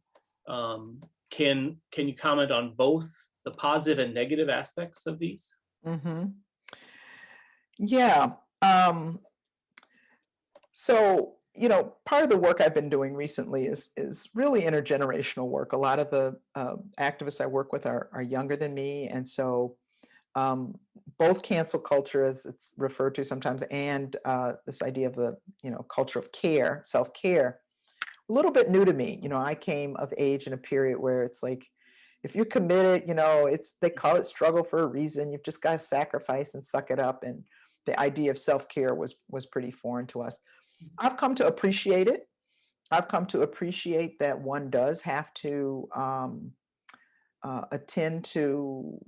Speaker 3: Can you comment on both the positive and negative aspects of these?
Speaker 2: hmm Yeah. So, part of the work I've been doing recently is really intergenerational work. A lot of the activists I work with are younger than me, and so um, both cancel culture, as it's referred to sometimes, and this idea of the culture of care, self care, a little bit new to me. I came of age in a period where it's like, if you're committed, they call it struggle for a reason. You've just got to sacrifice and suck it up, and the idea of self care was pretty foreign to us. I've come to appreciate it. I've come to appreciate that one does have to attend to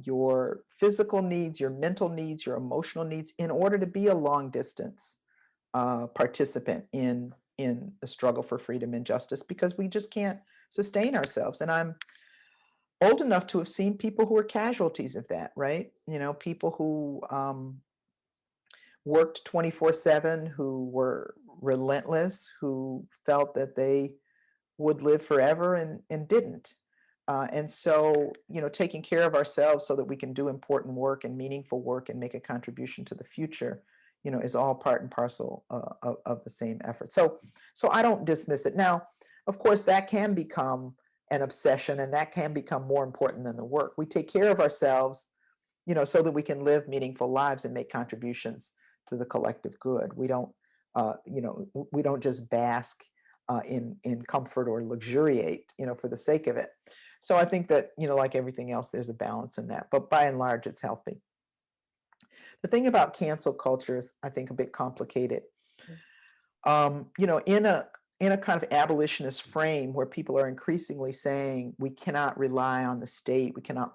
Speaker 2: your physical needs, your mental needs, your emotional needs in order to be a long distance participant in the struggle for freedom and justice, because we just can't sustain ourselves. And I'm old enough to have seen people who are casualties of that, right? People who worked 24/7, who were relentless, who felt that they would live forever and didn't. And so, taking care of ourselves so that we can do important work and meaningful work and make a contribution to the future, is all part and parcel of the same effort. So I don't dismiss it. Now, of course, that can become an obsession, and that can become more important than the work. We take care of ourselves, so that we can live meaningful lives and make contributions to the collective good. We don't just bask in comfort or luxuriate, for the sake of it. So I think that, like everything else, there's a balance in that. But by and large, it's healthy. The thing about cancel culture is, I think, a bit complicated. In a kind of abolitionist frame where people are increasingly saying we cannot rely on the state, we cannot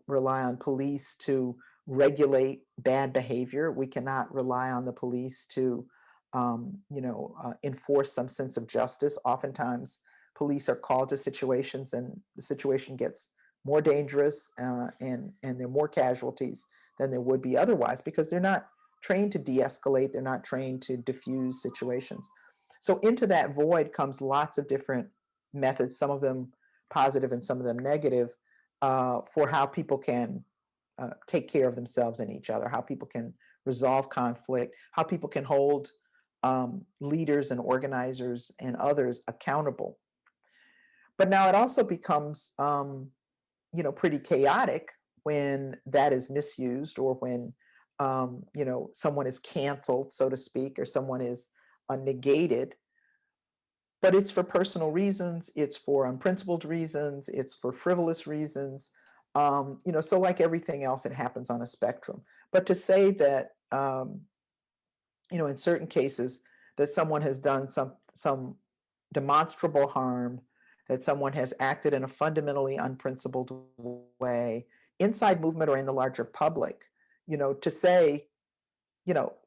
Speaker 2: rely on police to regulate bad behavior, we cannot rely on the police to, enforce some sense of justice. Oftentimes, police are called to situations, and the situation gets more dangerous, and there are more casualties than there would be otherwise, because they're not trained to de-escalate, they're not trained to diffuse situations. So into that void comes lots of different methods, some of them positive and some of them negative, for how people can take care of themselves and each other, how people can resolve conflict, how people can hold leaders and organizers and others accountable. But now it also becomes, pretty chaotic when that is misused, or when, someone is canceled, so to speak, or someone is negated, but it's for personal reasons, it's for unprincipled reasons, it's for frivolous reasons. So like everything else, it happens on a spectrum. But to say that, in certain cases, that someone has done some demonstrable harm, that someone has acted in a fundamentally unprincipled way, inside movement or in the larger public, to say,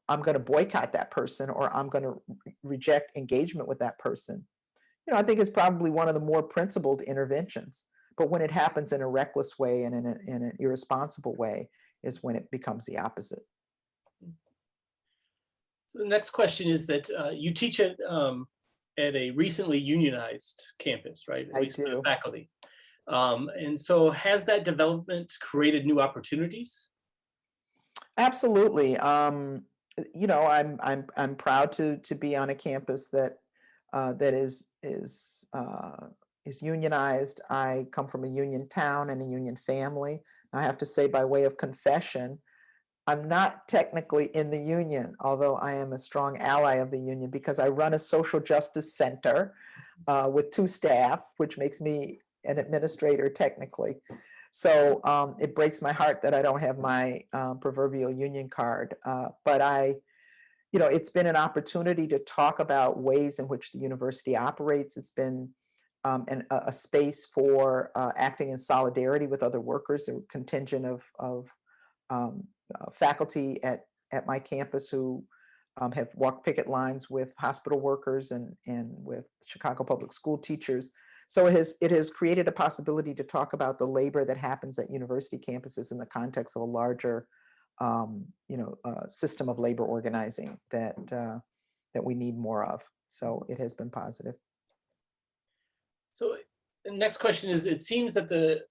Speaker 2: I'm going to boycott that person, or I'm going to reject engagement with that person, I think is probably one of the more principled interventions. But when it happens in a reckless way and in an irresponsible way is when it becomes the opposite.
Speaker 3: So the next question is that you teach at a recently unionized campus, right? At
Speaker 2: I
Speaker 3: least the
Speaker 2: do.
Speaker 3: faculty. And so has that development created new opportunities?
Speaker 2: Absolutely. I'm proud to be on a campus that is unionized. I come from a union town and a union family. I have to say, by way of confession, I'm not technically in the union, although I am a strong ally of the union because I run a social justice center with 2 staff, which makes me an administrator technically. So it breaks my heart that I don't have my proverbial union card. But it's been an opportunity to talk about ways in which the university operates. It's been a space for acting in solidarity with other workers, a contingent of faculty at my campus who have walked picket lines with hospital workers and with Chicago public school teachers. So it has created a possibility to talk about the labor that happens at university campuses in the context of a larger system of labor organizing that we need more of. So it has been positive.
Speaker 3: So the next question is, it seems that the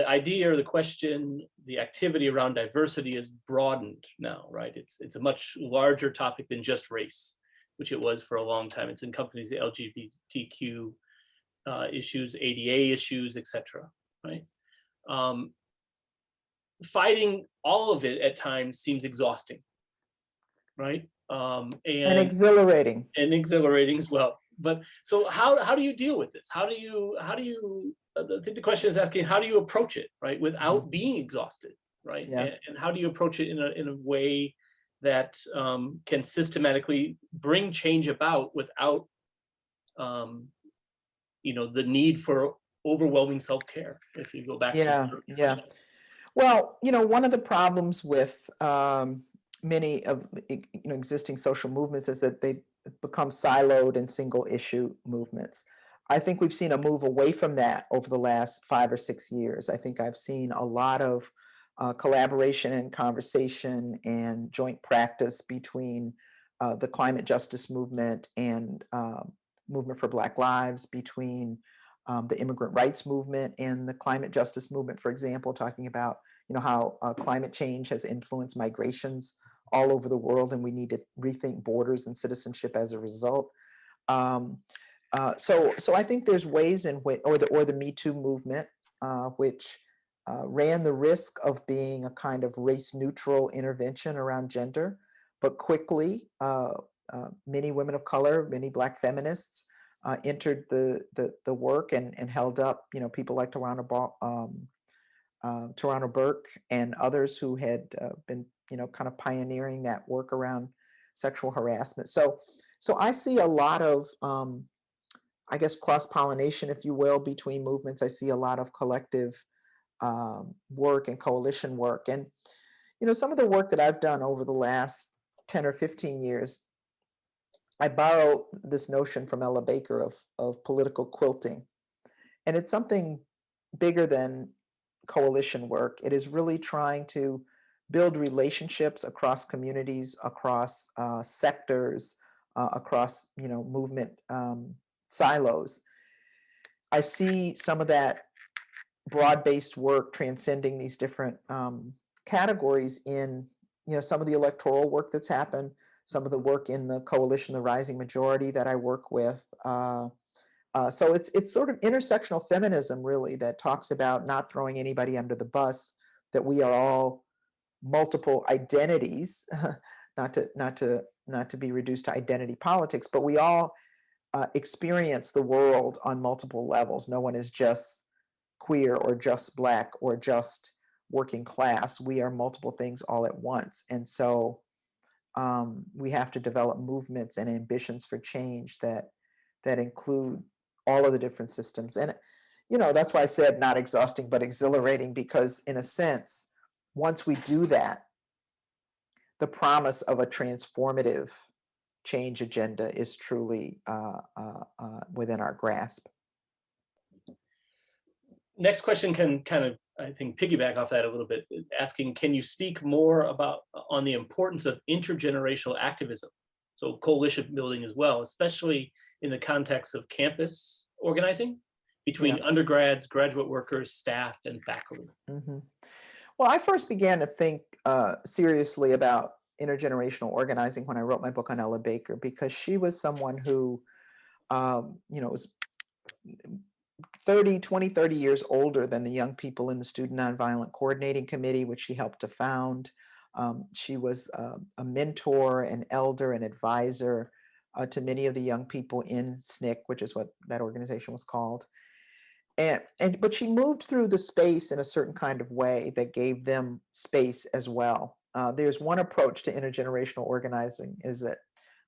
Speaker 3: idea or the question, the activity around diversity is broadened now, right? It's a much larger topic than just race, which it was for a long time. It's encompasses the LGBTQ issues, ADA issues, etc. Right? Fighting all of it at times seems exhausting, right?
Speaker 2: And exhilarating.
Speaker 3: And exhilarating as well. But so how do you deal with this? How do you I think the question is asking, how do you approach it, right, without being exhausted, right?
Speaker 2: Yeah.
Speaker 3: And how do you approach it in a way that can systematically bring change about without the need for overwhelming self-care, if you go back to the question.
Speaker 2: Well, one of the problems with many of existing social movements is that they become siloed and single issue movements. I think we've seen a move away from that over the last 5 or 6 years. I think I've seen a lot of collaboration and conversation and joint practice between the climate justice movement and movement for Black Lives, between the immigrant rights movement and the climate justice movement, for example, talking about how climate change has influenced migrations all over the world, and we need to rethink borders and citizenship as a result. So I think there's ways in which, or the Me Too movement, which ran the risk of being a kind of race-neutral intervention around gender, but quickly many women of color, many Black feminists entered the work and held up, people like Tarana Burke and others who had been, kind of pioneering that work around sexual harassment. So I see a lot of, I guess, cross-pollination, if you will, between movements. I see a lot of collective work and coalition work. And, some of the work that I've done over the last 10 or 15 years, I borrow this notion from Ella Baker of political quilting. And it's something bigger than coalition work. It is really trying to build relationships across communities, across sectors, across movement silos. I see some of that broad-based work transcending these different categories in some of the electoral work that's happened, some of the work in the coalition, the Rising Majority that I work with. So it's sort of intersectional feminism, really, that talks about not throwing anybody under the bus, that we are all multiple identities, not to be reduced to identity politics, but we all experience the world on multiple levels. No one is just queer or just Black or just working class. We are multiple things all at once. And so we have to develop movements and ambitions for change that include all of the different systems. And, that's why I said not exhausting, but exhilarating, because in a sense, once we do that, the promise of a transformative change agenda is truly within our grasp.
Speaker 3: Next question can kind of, I think, piggyback off that a little bit, asking, can you speak more on the importance of intergenerational activism? So coalition building as well, especially in the context of campus organizing between undergrads, graduate workers, staff, and faculty.
Speaker 2: Mm-hmm. Well, I first began to think seriously about intergenerational organizing when I wrote my book on Ella Baker, because she was someone who, was 30 years older than the young people in the Student Nonviolent Coordinating Committee, which she helped to found. She was a mentor, an elder, an advisor to many of the young people in SNCC, which is what that organization was called. But she moved through the space in a certain kind of way that gave them space as well. There's one approach to intergenerational organizing is that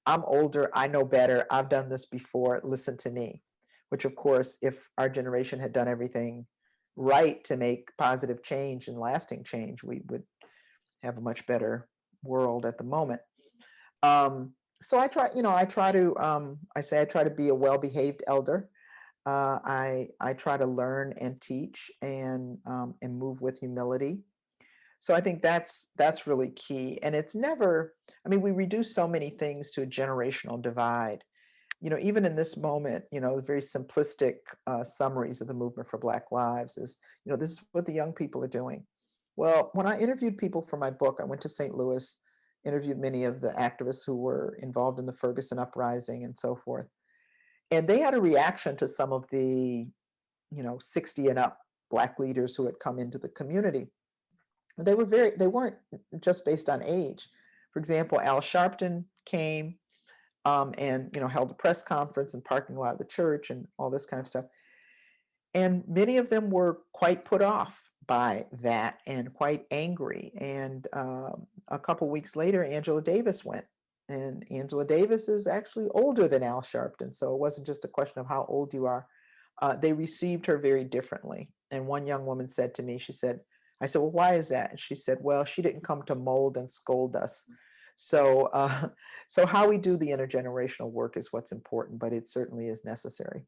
Speaker 2: I'm older, I know better, I've done this before, listen to me. Which of course, if our generation had done everything right to make positive change and lasting change, we would have a much better world at the moment. So I try, I say I try to be a well-behaved elder. I try to learn and teach and move with humility. So I think that's really key. And it's never, I mean, we reduce so many things to a generational divide. Even in this moment, the very simplistic summaries of the movement for Black Lives is, this is what the young people are doing. Well, when I interviewed people for my book, I went to St. Louis, interviewed many of the activists who were involved in the Ferguson uprising and so forth. And they had a reaction to some of the, 60 and up Black leaders who had come into the community. They weren't just based on age. For example, Al Sharpton came and held a press conference in the parking lot of the church and all this kind of stuff. And many of them were quite put off by that and quite angry. And a couple weeks later, Angela Davis went. And Angela Davis is actually older than Al Sharpton. So it wasn't just a question of how old you are. They received her very differently. And one young woman said to me, I said, well, why is that? And she said, well, she didn't come to mold and scold us. So, so how we do the intergenerational work is what's important, but it certainly is necessary.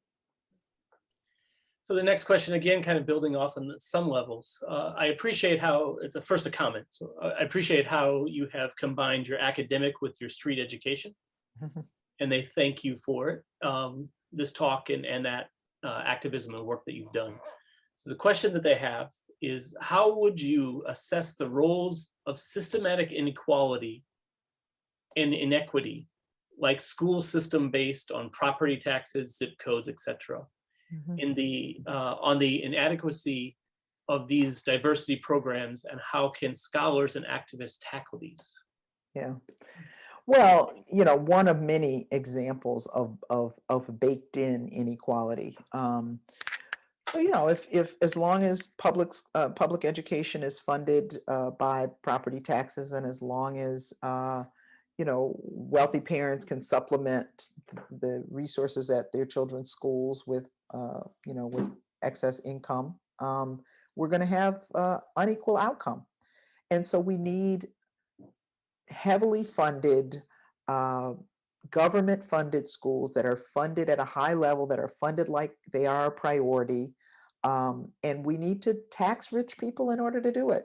Speaker 3: So the next question, again, kind of building off on some levels, I appreciate how, it's first a comment. So I appreciate how you have combined your academic with your street education. And they thank you for it, this talk and that activism and work that you've done. So the question that they have is, how would you assess the roles of systematic inequality and inequity, like school system based on property taxes, zip codes, etc., in the on the inadequacy of these diversity programs, and how can scholars and activists tackle these?
Speaker 2: Yeah. Well, one of many examples of baked in inequality. So, if as long as public education is funded by property taxes, and as long as wealthy parents can supplement the resources at their children's schools with with excess income, we're going to have unequal outcome. And so we need heavily funded, government funded schools that are funded at a high level, that are funded like they are a priority. And we need to tax rich people in order to do it.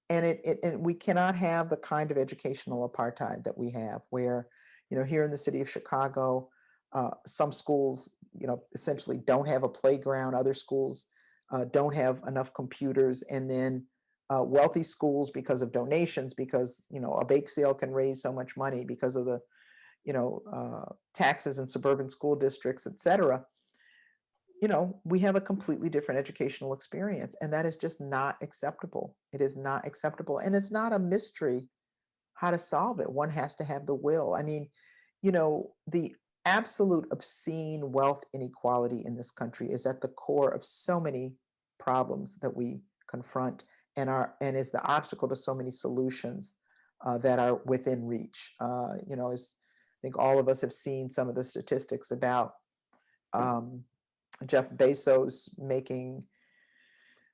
Speaker 2: And we cannot have the kind of educational apartheid that we have, where, here in the city of Chicago, some schools, essentially don't have a playground. Other schools don't have enough computers. And then wealthy schools, because of donations, because, a bake sale can raise so much money because of the, taxes in suburban school districts, et cetera. We have a completely different educational experience, and that is just not acceptable. It is not acceptable. And it's not a mystery how to solve it. One has to have the will. I mean, the absolute obscene wealth inequality in this country is at the core of so many problems that we confront, and is the obstacle to so many solutions that are within reach. As I think all of us have seen some of the statistics about Jeff Bezos making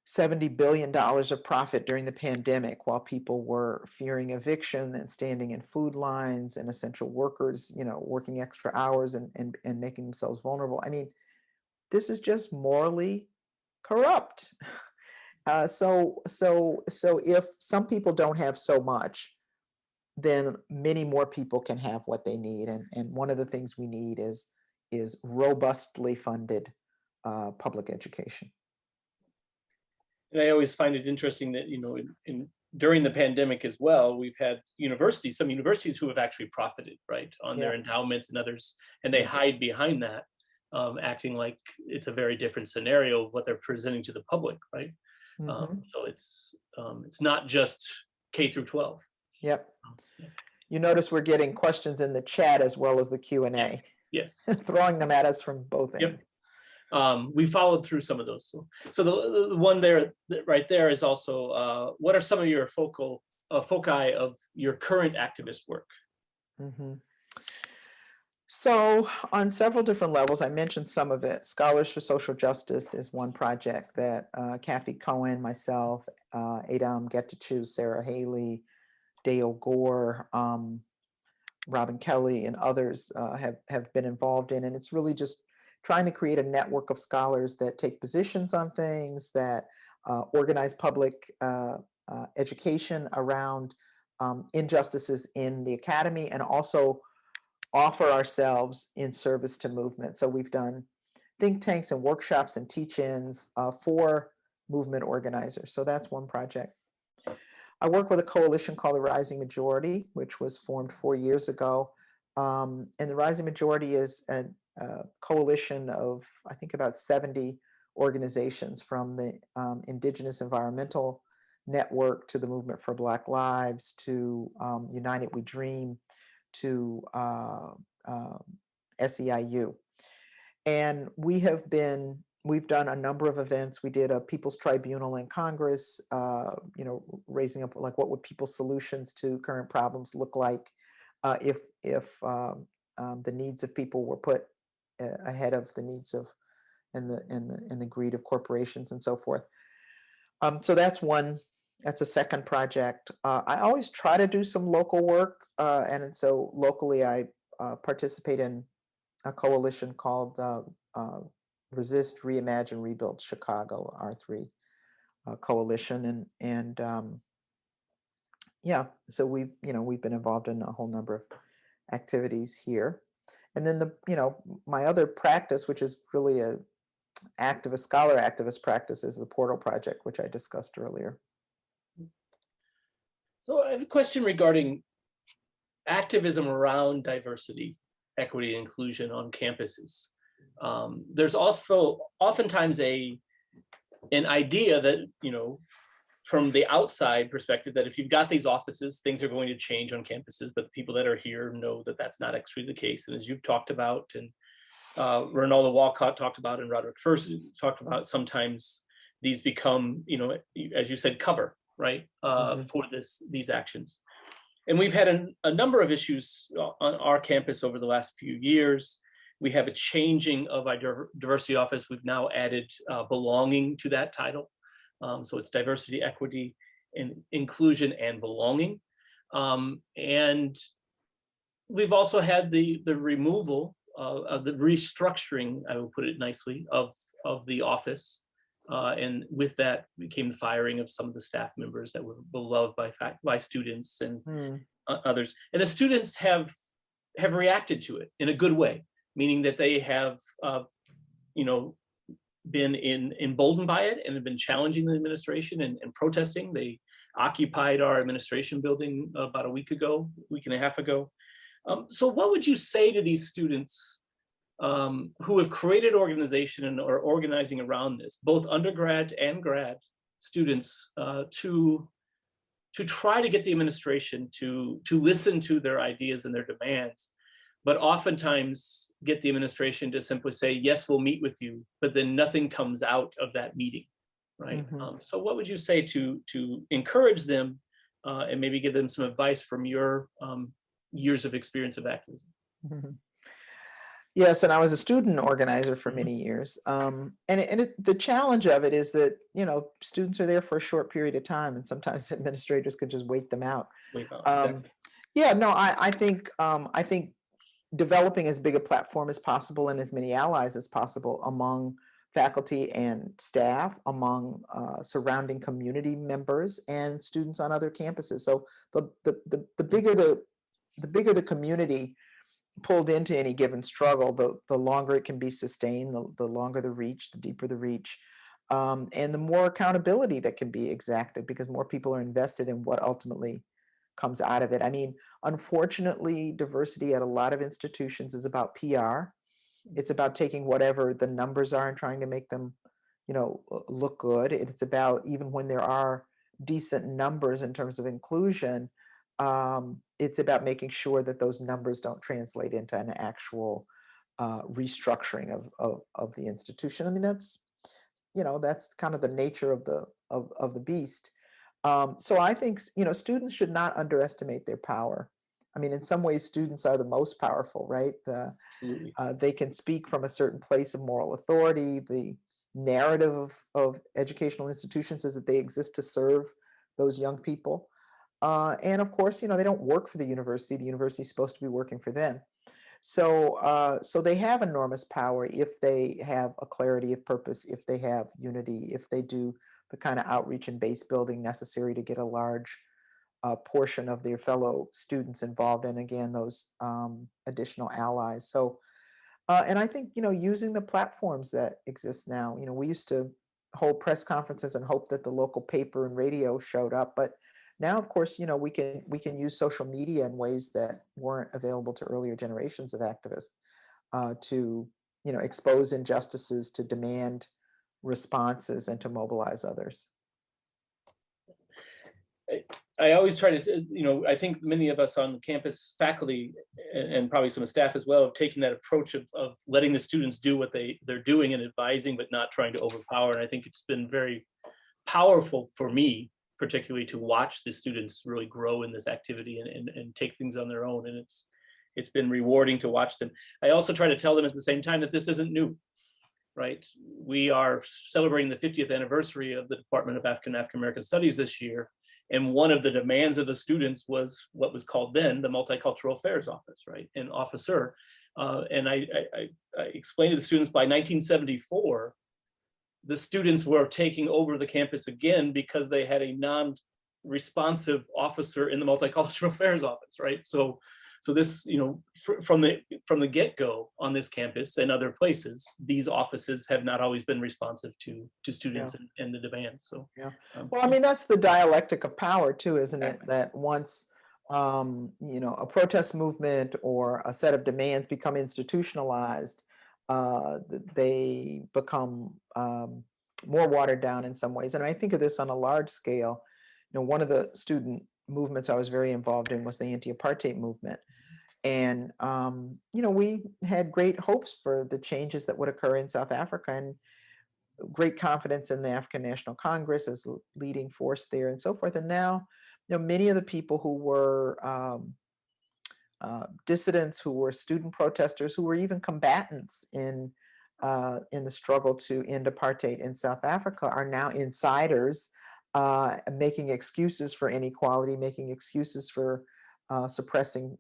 Speaker 2: $70 billion of profit during the pandemic, while people were fearing eviction and standing in food lines, and essential workers, working extra hours and making themselves vulnerable. I mean, this is just morally corrupt. So if some people don't have so much, then many more people can have what they need. And one of the things we need is robustly funded public education.
Speaker 3: And I always find it interesting that, during the pandemic as well, we've had some universities who have actually profited, right, on their endowments and others, and they hide behind that, acting like it's a very different scenario of what they're presenting to the public, right? So it's not just K through 12.
Speaker 2: Yep.
Speaker 3: Yeah.
Speaker 2: You notice we're getting questions in the chat as well as the Q&A,
Speaker 3: Yes.
Speaker 2: throwing them at us from both ends.
Speaker 3: Yep. We followed through some of those. So the one there, right there, is also what are some of your foci of your current activist work?
Speaker 2: Mm-hmm. So on several different levels, I mentioned some of it. Scholars for Social Justice is one project that Kathy Cohen, myself, Adam Getachew, Sarah Haley, Dale Gore, Robin Kelly, and others have been involved in. And it's really just trying to create a network of scholars that take positions on things, that organize public education around injustices in the academy, and also offer ourselves in service to movement. So we've done think tanks and workshops and teach-ins for movement organizers. So that's one project. I work with a coalition called the Rising Majority, which was formed 4 years ago. And the Rising Majority is a coalition of, I think, about 70 organizations, from the Indigenous Environmental Network to the Movement for Black Lives to United We Dream to SEIU. And we've done a number of events. We did a People's Tribunal in Congress, raising up like what would people's solutions to current problems look like if the needs of people were put ahead of the needs of and the greed of corporations and so forth. So that's one. That's a second project. I always try to do some local work, and so locally I participate in a coalition called Resist, Reimagine, Rebuild Chicago, R3 coalition, and yeah, so we've been involved in a whole number of activities here, and then my other practice, which is really a scholar activist practice, is the Portal Project, which I discussed earlier.
Speaker 3: So I have a question regarding activism around diversity, equity, and inclusion on campuses. There's also oftentimes an idea that, from the outside perspective, that if you've got these offices, things are going to change on campuses, but the people that are here know that that's not actually the case. And as you've talked about, and Ronaldo Walcott talked about, and Roderick First talked about, sometimes these become, as you said, cover, right, for these actions. And we've had a number of issues on our campus over the last few years. We have a changing of our diversity office. We've now added belonging to that title. So it's diversity, equity, and inclusion and belonging. And we've also had the removal of the restructuring, I will put it nicely, of the office. And with that became the firing of some of the staff members that were beloved by students and others. And the students have reacted to it in a good way, meaning that they have, been emboldened by it and have been challenging the administration and protesting. They occupied our administration building about a week and a half ago. So what would you say to these students who have created organization and are organizing around this, both undergrad and grad students, to try to get the administration to listen to their ideas and their demands, but oftentimes get the administration to simply say, yes, we'll meet with you, but then nothing comes out of that meeting, right? So what would you say to encourage them and maybe give them some advice from your years of experience of activism?
Speaker 2: Yes, and I was a student organizer for many years. The challenge of it is that, students are there for a short period of time, and sometimes administrators could just wait them out.
Speaker 3: Exactly.
Speaker 2: Yeah, no, I think developing as big a platform as possible and as many allies as possible among faculty and staff, among surrounding community members and students on other campuses. So the bigger the community pulled into any given struggle, the longer it can be sustained, the longer the reach, the deeper the reach, and the more accountability that can be exacted, because more people are invested in what ultimately comes out of it. I mean, unfortunately, diversity at a lot of institutions is about PR. It's about taking whatever the numbers are and trying to make them, look good. It's about, even when there are decent numbers in terms of inclusion, it's about making sure that those numbers don't translate into an actual restructuring of the institution. I mean, that's, that's kind of the nature of the beast. So I think, students should not underestimate their power. I mean, in some ways, students are the most powerful, right?
Speaker 3: Absolutely.
Speaker 2: They can speak from a certain place of moral authority. The narrative of educational institutions is that they exist to serve those young people. And of course, they don't work for the university. The university is supposed to be working for them. So they have enormous power if they have a clarity of purpose, if they have unity, if they do the kind of outreach and base building necessary to get a large portion of their fellow students involved, and again, those additional allies. So, and I think, using the platforms that exist now, we used to hold press conferences and hope that the local paper and radio showed up, but now, of course, we can use social media in ways that weren't available to earlier generations of activists, to expose injustices, to demand responses, and to mobilize others.
Speaker 3: I always try to, I think many of us on campus, faculty, and probably some staff as well, have taken that approach of letting the students do what they're doing and advising, but not trying to overpower. And I think it's been very powerful for me, particularly, to watch the students really grow in this activity and take things on their own. And it's been rewarding to watch them. I also try to tell them at the same time that this isn't new, right? We are celebrating the 50th anniversary of the Department of African American Studies this year. And one of the demands of the students was what was called then the Multicultural Affairs Office, right? An officer. And I explained to the students by 1974, the students were taking over the campus again because they had a non-responsive officer in the Multicultural Affairs Office, right? So this, from the get-go on this campus and other places, these offices have not always been responsive to students and the demands. So
Speaker 2: yeah, well, I mean, that's the dialectic of power too, isn't it?
Speaker 3: Exactly.
Speaker 2: That once a protest movement or a set of demands become institutionalized, they become more watered down in some ways. And I think of this on a large scale. One of the student movements I was very involved in was the anti-apartheid movement. And, we had great hopes for the changes that would occur in South Africa, and great confidence in the African National Congress as leading force there and so forth. And now, many of the people who were dissidents, who were student protesters, who were even combatants in the struggle to end apartheid in South Africa, are now insiders, making excuses for inequality, making excuses for suppressing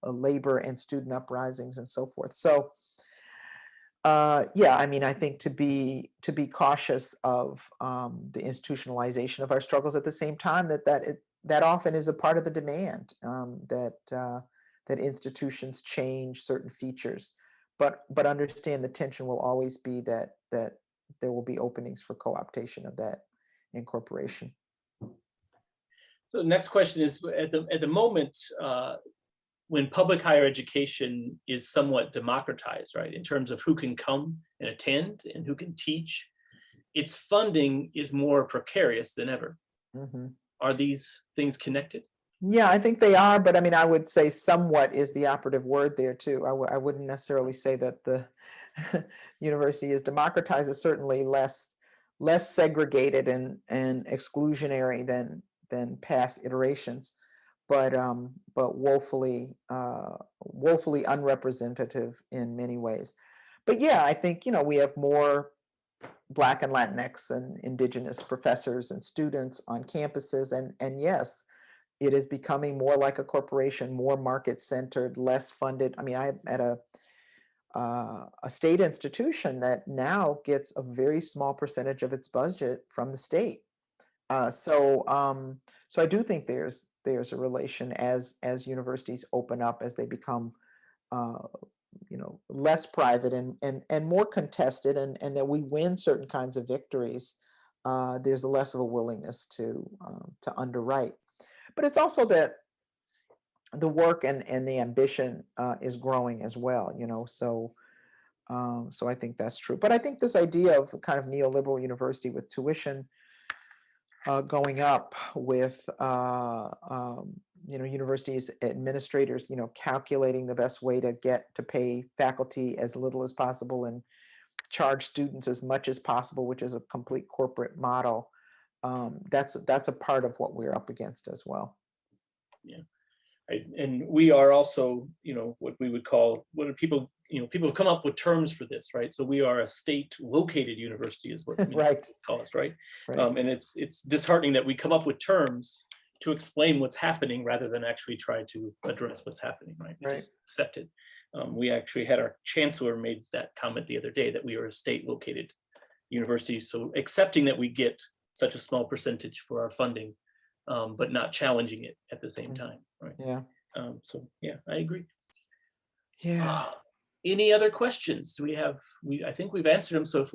Speaker 2: labor and student uprisings and so forth. So, yeah, I mean, I think to be cautious of the institutionalization of our struggles, at the same time that often is a part of the demand, that institutions change certain features, but understand the tension will always be that there will be openings for co-optation of that incorporation.
Speaker 3: So the next question is, at the moment, when public higher education is somewhat democratized, right, in terms of who can come and attend and who can teach, its funding is more precarious than ever.
Speaker 2: Mm-hmm.
Speaker 3: Are these things connected?
Speaker 2: Yeah, I think they are, but I mean, I would say somewhat is the operative word there too. I wouldn't necessarily say that the university is democratized. It's certainly less segregated and exclusionary than past iterations, but woefully unrepresentative in many ways. But yeah, I think we have more Black and Latinx and Indigenous professors and students on campuses, and yes, it is becoming more like a corporation, more market-centered, less funded. I mean, I'm at a state institution that now gets a very small percentage of its budget from the state. So I do think there's a relation as universities open up, as they become less private and more contested, and that we win certain kinds of victories. There's less of a willingness to underwrite. But it's also that the work and the ambition is growing as well, so I think that's true. But I think this idea of kind of neoliberal university with tuition going up, with universities administrators, calculating the best way to get to pay faculty as little as possible and charge students as much as possible, which is a complete corporate model. That's a part of what we're up against as well.
Speaker 3: Yeah. And we are also, what we would call, what are people, people have come up with terms for this, right? So we are a state located university is what we
Speaker 2: right.
Speaker 3: call us, right?
Speaker 2: Right.
Speaker 3: And it's disheartening that we come up with terms to explain what's happening rather than actually try to address what's happening, right? We just accept it. We actually had our chancellor made that comment the other day that we are a state located university. So accepting that we get such a small percentage for our funding, but not challenging it at the same time, right?
Speaker 2: Yeah.
Speaker 3: So yeah, I agree.
Speaker 2: Yeah.
Speaker 3: Any other questions? I think we've answered them. So if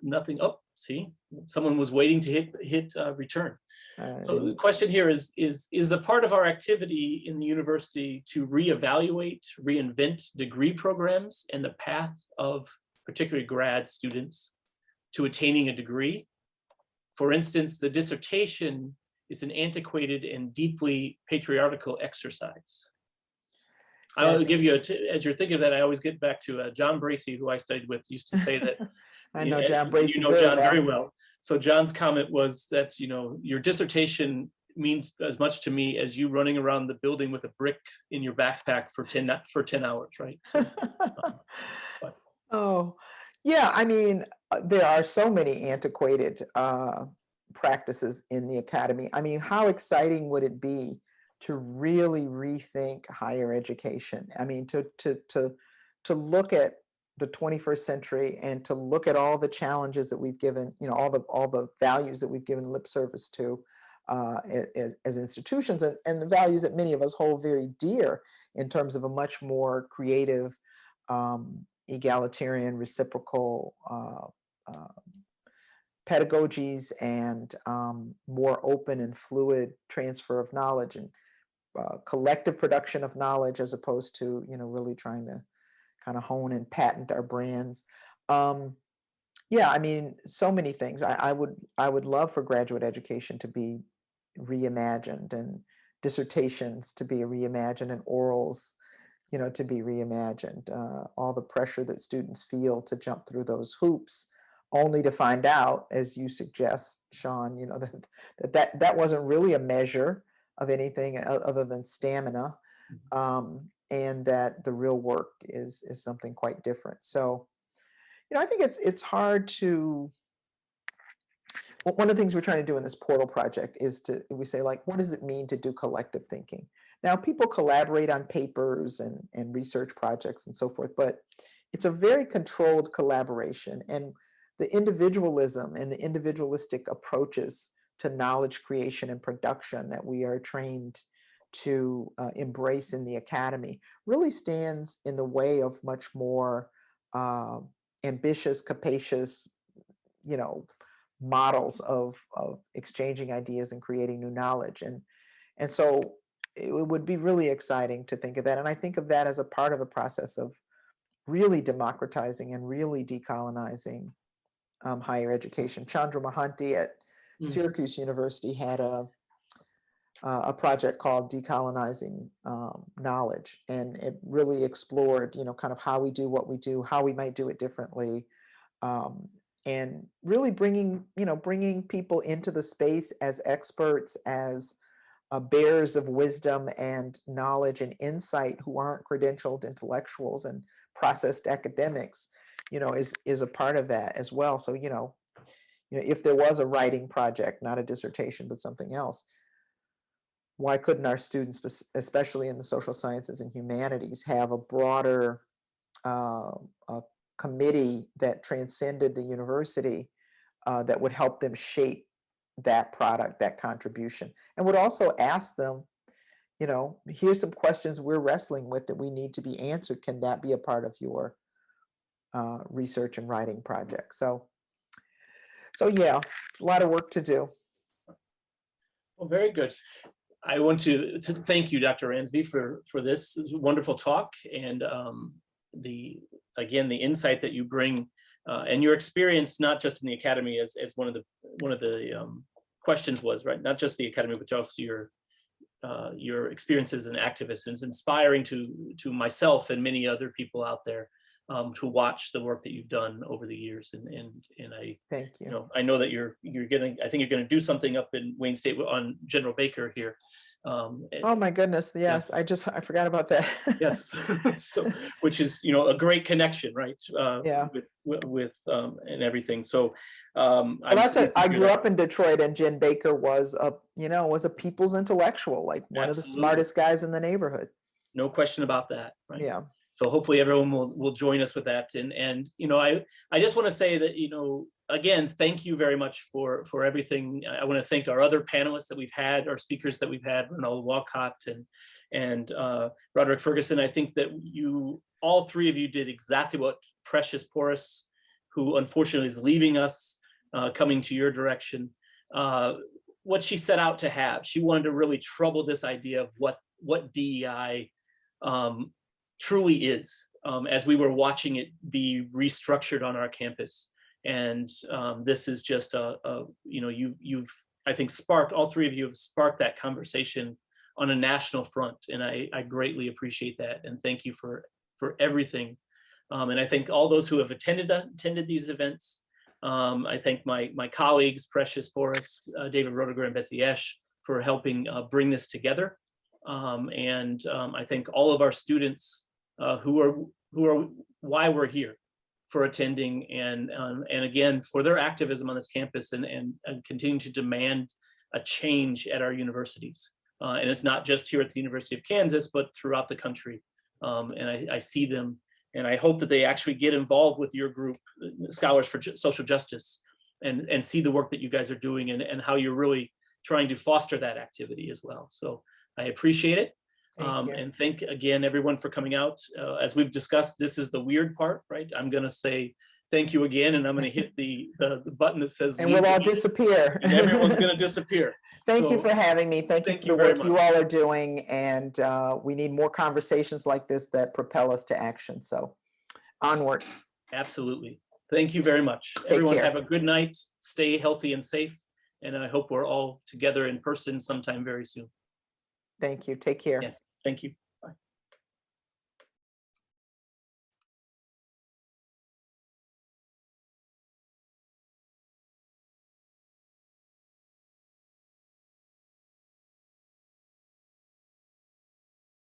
Speaker 3: nothing. Oh, see, someone was waiting to hit return. So the question here is the part of our activity in the university to reevaluate, reinvent degree programs and the path of particularly grad students to attaining a degree? For instance, the dissertation is an antiquated and deeply patriarchal exercise. I'll give you as you're thinking of that, I always get back to John Bracey, who I studied with, used to say that.
Speaker 2: I know John Bracey.
Speaker 3: You know John very well. So John's comment was that, your dissertation means as much to me as you running around the building with a brick in your backpack for 10 hours, right? So,
Speaker 2: oh, yeah. I mean, there are so many antiquated practices in the academy. I mean, how exciting would it be to really rethink higher education? I mean, to look at the 21st century and to look at all the challenges that we've given, all the values that we've given lip service to as institutions, and the values that many of us hold very dear in terms of a much more creative, egalitarian, reciprocal pedagogies and more open and fluid transfer of knowledge and collective production of knowledge, as opposed to really trying to kind of hone and patent our brands. Yeah, I mean, so many things. I would love for graduate education to be reimagined, and dissertations to be reimagined, and orals, to be reimagined. All the pressure that students feel to jump through those hoops, only to find out, as you suggest, Sean, that wasn't really a measure of anything other than stamina, and that the real work is something quite different. So, I think it's hard to. One of the things we're trying to do in this portal project is we say, like, what does it mean to do collective thinking? Now, people collaborate on papers and research projects and so forth, but it's a very controlled collaboration, and the individualism and the individualistic approaches to knowledge creation and production that we are trained to embrace in the academy really stands in the way of much more ambitious, capacious, models of exchanging ideas and creating new knowledge. And so it would be really exciting to think of that. And I think of that as a part of the process of really democratizing and really decolonizing higher education. Chandra Mohanty at Syracuse University had a project called Decolonizing Knowledge, and it really explored, kind of how we do what we do, how we might do it differently, and really bringing people into the space as experts, as bearers of wisdom and knowledge and insight, who aren't credentialed intellectuals and processed academics, is a part of that as well. So, if there was a writing project, not a dissertation, but something else, why couldn't our students, especially in the social sciences and humanities, have a broader committee that transcended the university that would help them shape that product, that contribution, and would also ask them, here's some questions we're wrestling with that we need to be answered. Can that be a part of your research and writing project? So yeah, a lot of work to do.
Speaker 3: Well, very good. I want to thank you, Dr. Ransby, for this wonderful talk, and the insight that you bring and your experience, not just in the academy, as one of the questions was, right? Not just the academy, but also your experiences in activism. It's inspiring to myself and many other people out there to watch the work that you've done over the years. And I,
Speaker 2: Thank you.
Speaker 3: I know that you're getting, I think you're going to do something up in Wayne State on General Baker here.
Speaker 2: Oh my goodness, yes, yeah. I forgot about that.
Speaker 3: Yes, so which is a great connection, right?
Speaker 2: Yeah.
Speaker 3: With and everything. So
Speaker 2: well, I grew up in Detroit, and Jen Baker was a people's intellectual, like one of the smartest guys in the neighborhood.
Speaker 3: No question about that, right?
Speaker 2: Yeah.
Speaker 3: So hopefully everyone will join us with that. And I just want to say that, again, thank you very much for everything. I want to thank our other panelists that we've had, our speakers that we've had, Ronald Walcott and Roderick Ferguson. I think that all three of you did exactly what Precious Porras, who unfortunately is leaving us, coming to your direction, what she set out to have. She wanted to really trouble this idea of what DEI truly is, as we were watching it be restructured on our campus. And this is just you've I think all three of you have sparked that conversation on a national front, and I greatly appreciate that, and thank you for everything. And I thank all those who have attended these events. I thank my colleagues, Precious Porras, David Roediger, and Betsy Esch, for helping bring this together. And I thank all of our students who are why we're here, for attending, and again for their activism on this campus, and continuing to demand a change at our universities. And it's not just here at the University of Kansas, but throughout the country. And I see them, and I hope that they actually get involved with your group, Scholars for Social Justice, and see the work that you guys are doing, and how you're really trying to foster that activity as well. So I appreciate it. And thank again everyone for coming out. As we've discussed, this is the weird part, right? I'm going to say thank you again, and I'm going to hit the button that says,
Speaker 2: and we'll all disappear.
Speaker 3: And everyone's going to disappear.
Speaker 2: Thank you for having me. Thank you for the work you all are doing, and we need more conversations like this that propel us to action. So onward.
Speaker 3: Absolutely. Thank you very much. Everyone have a good night. Stay healthy and safe, and I hope we're all together in person sometime very soon.
Speaker 2: Thank you. Take care.
Speaker 3: Yes. Thank you.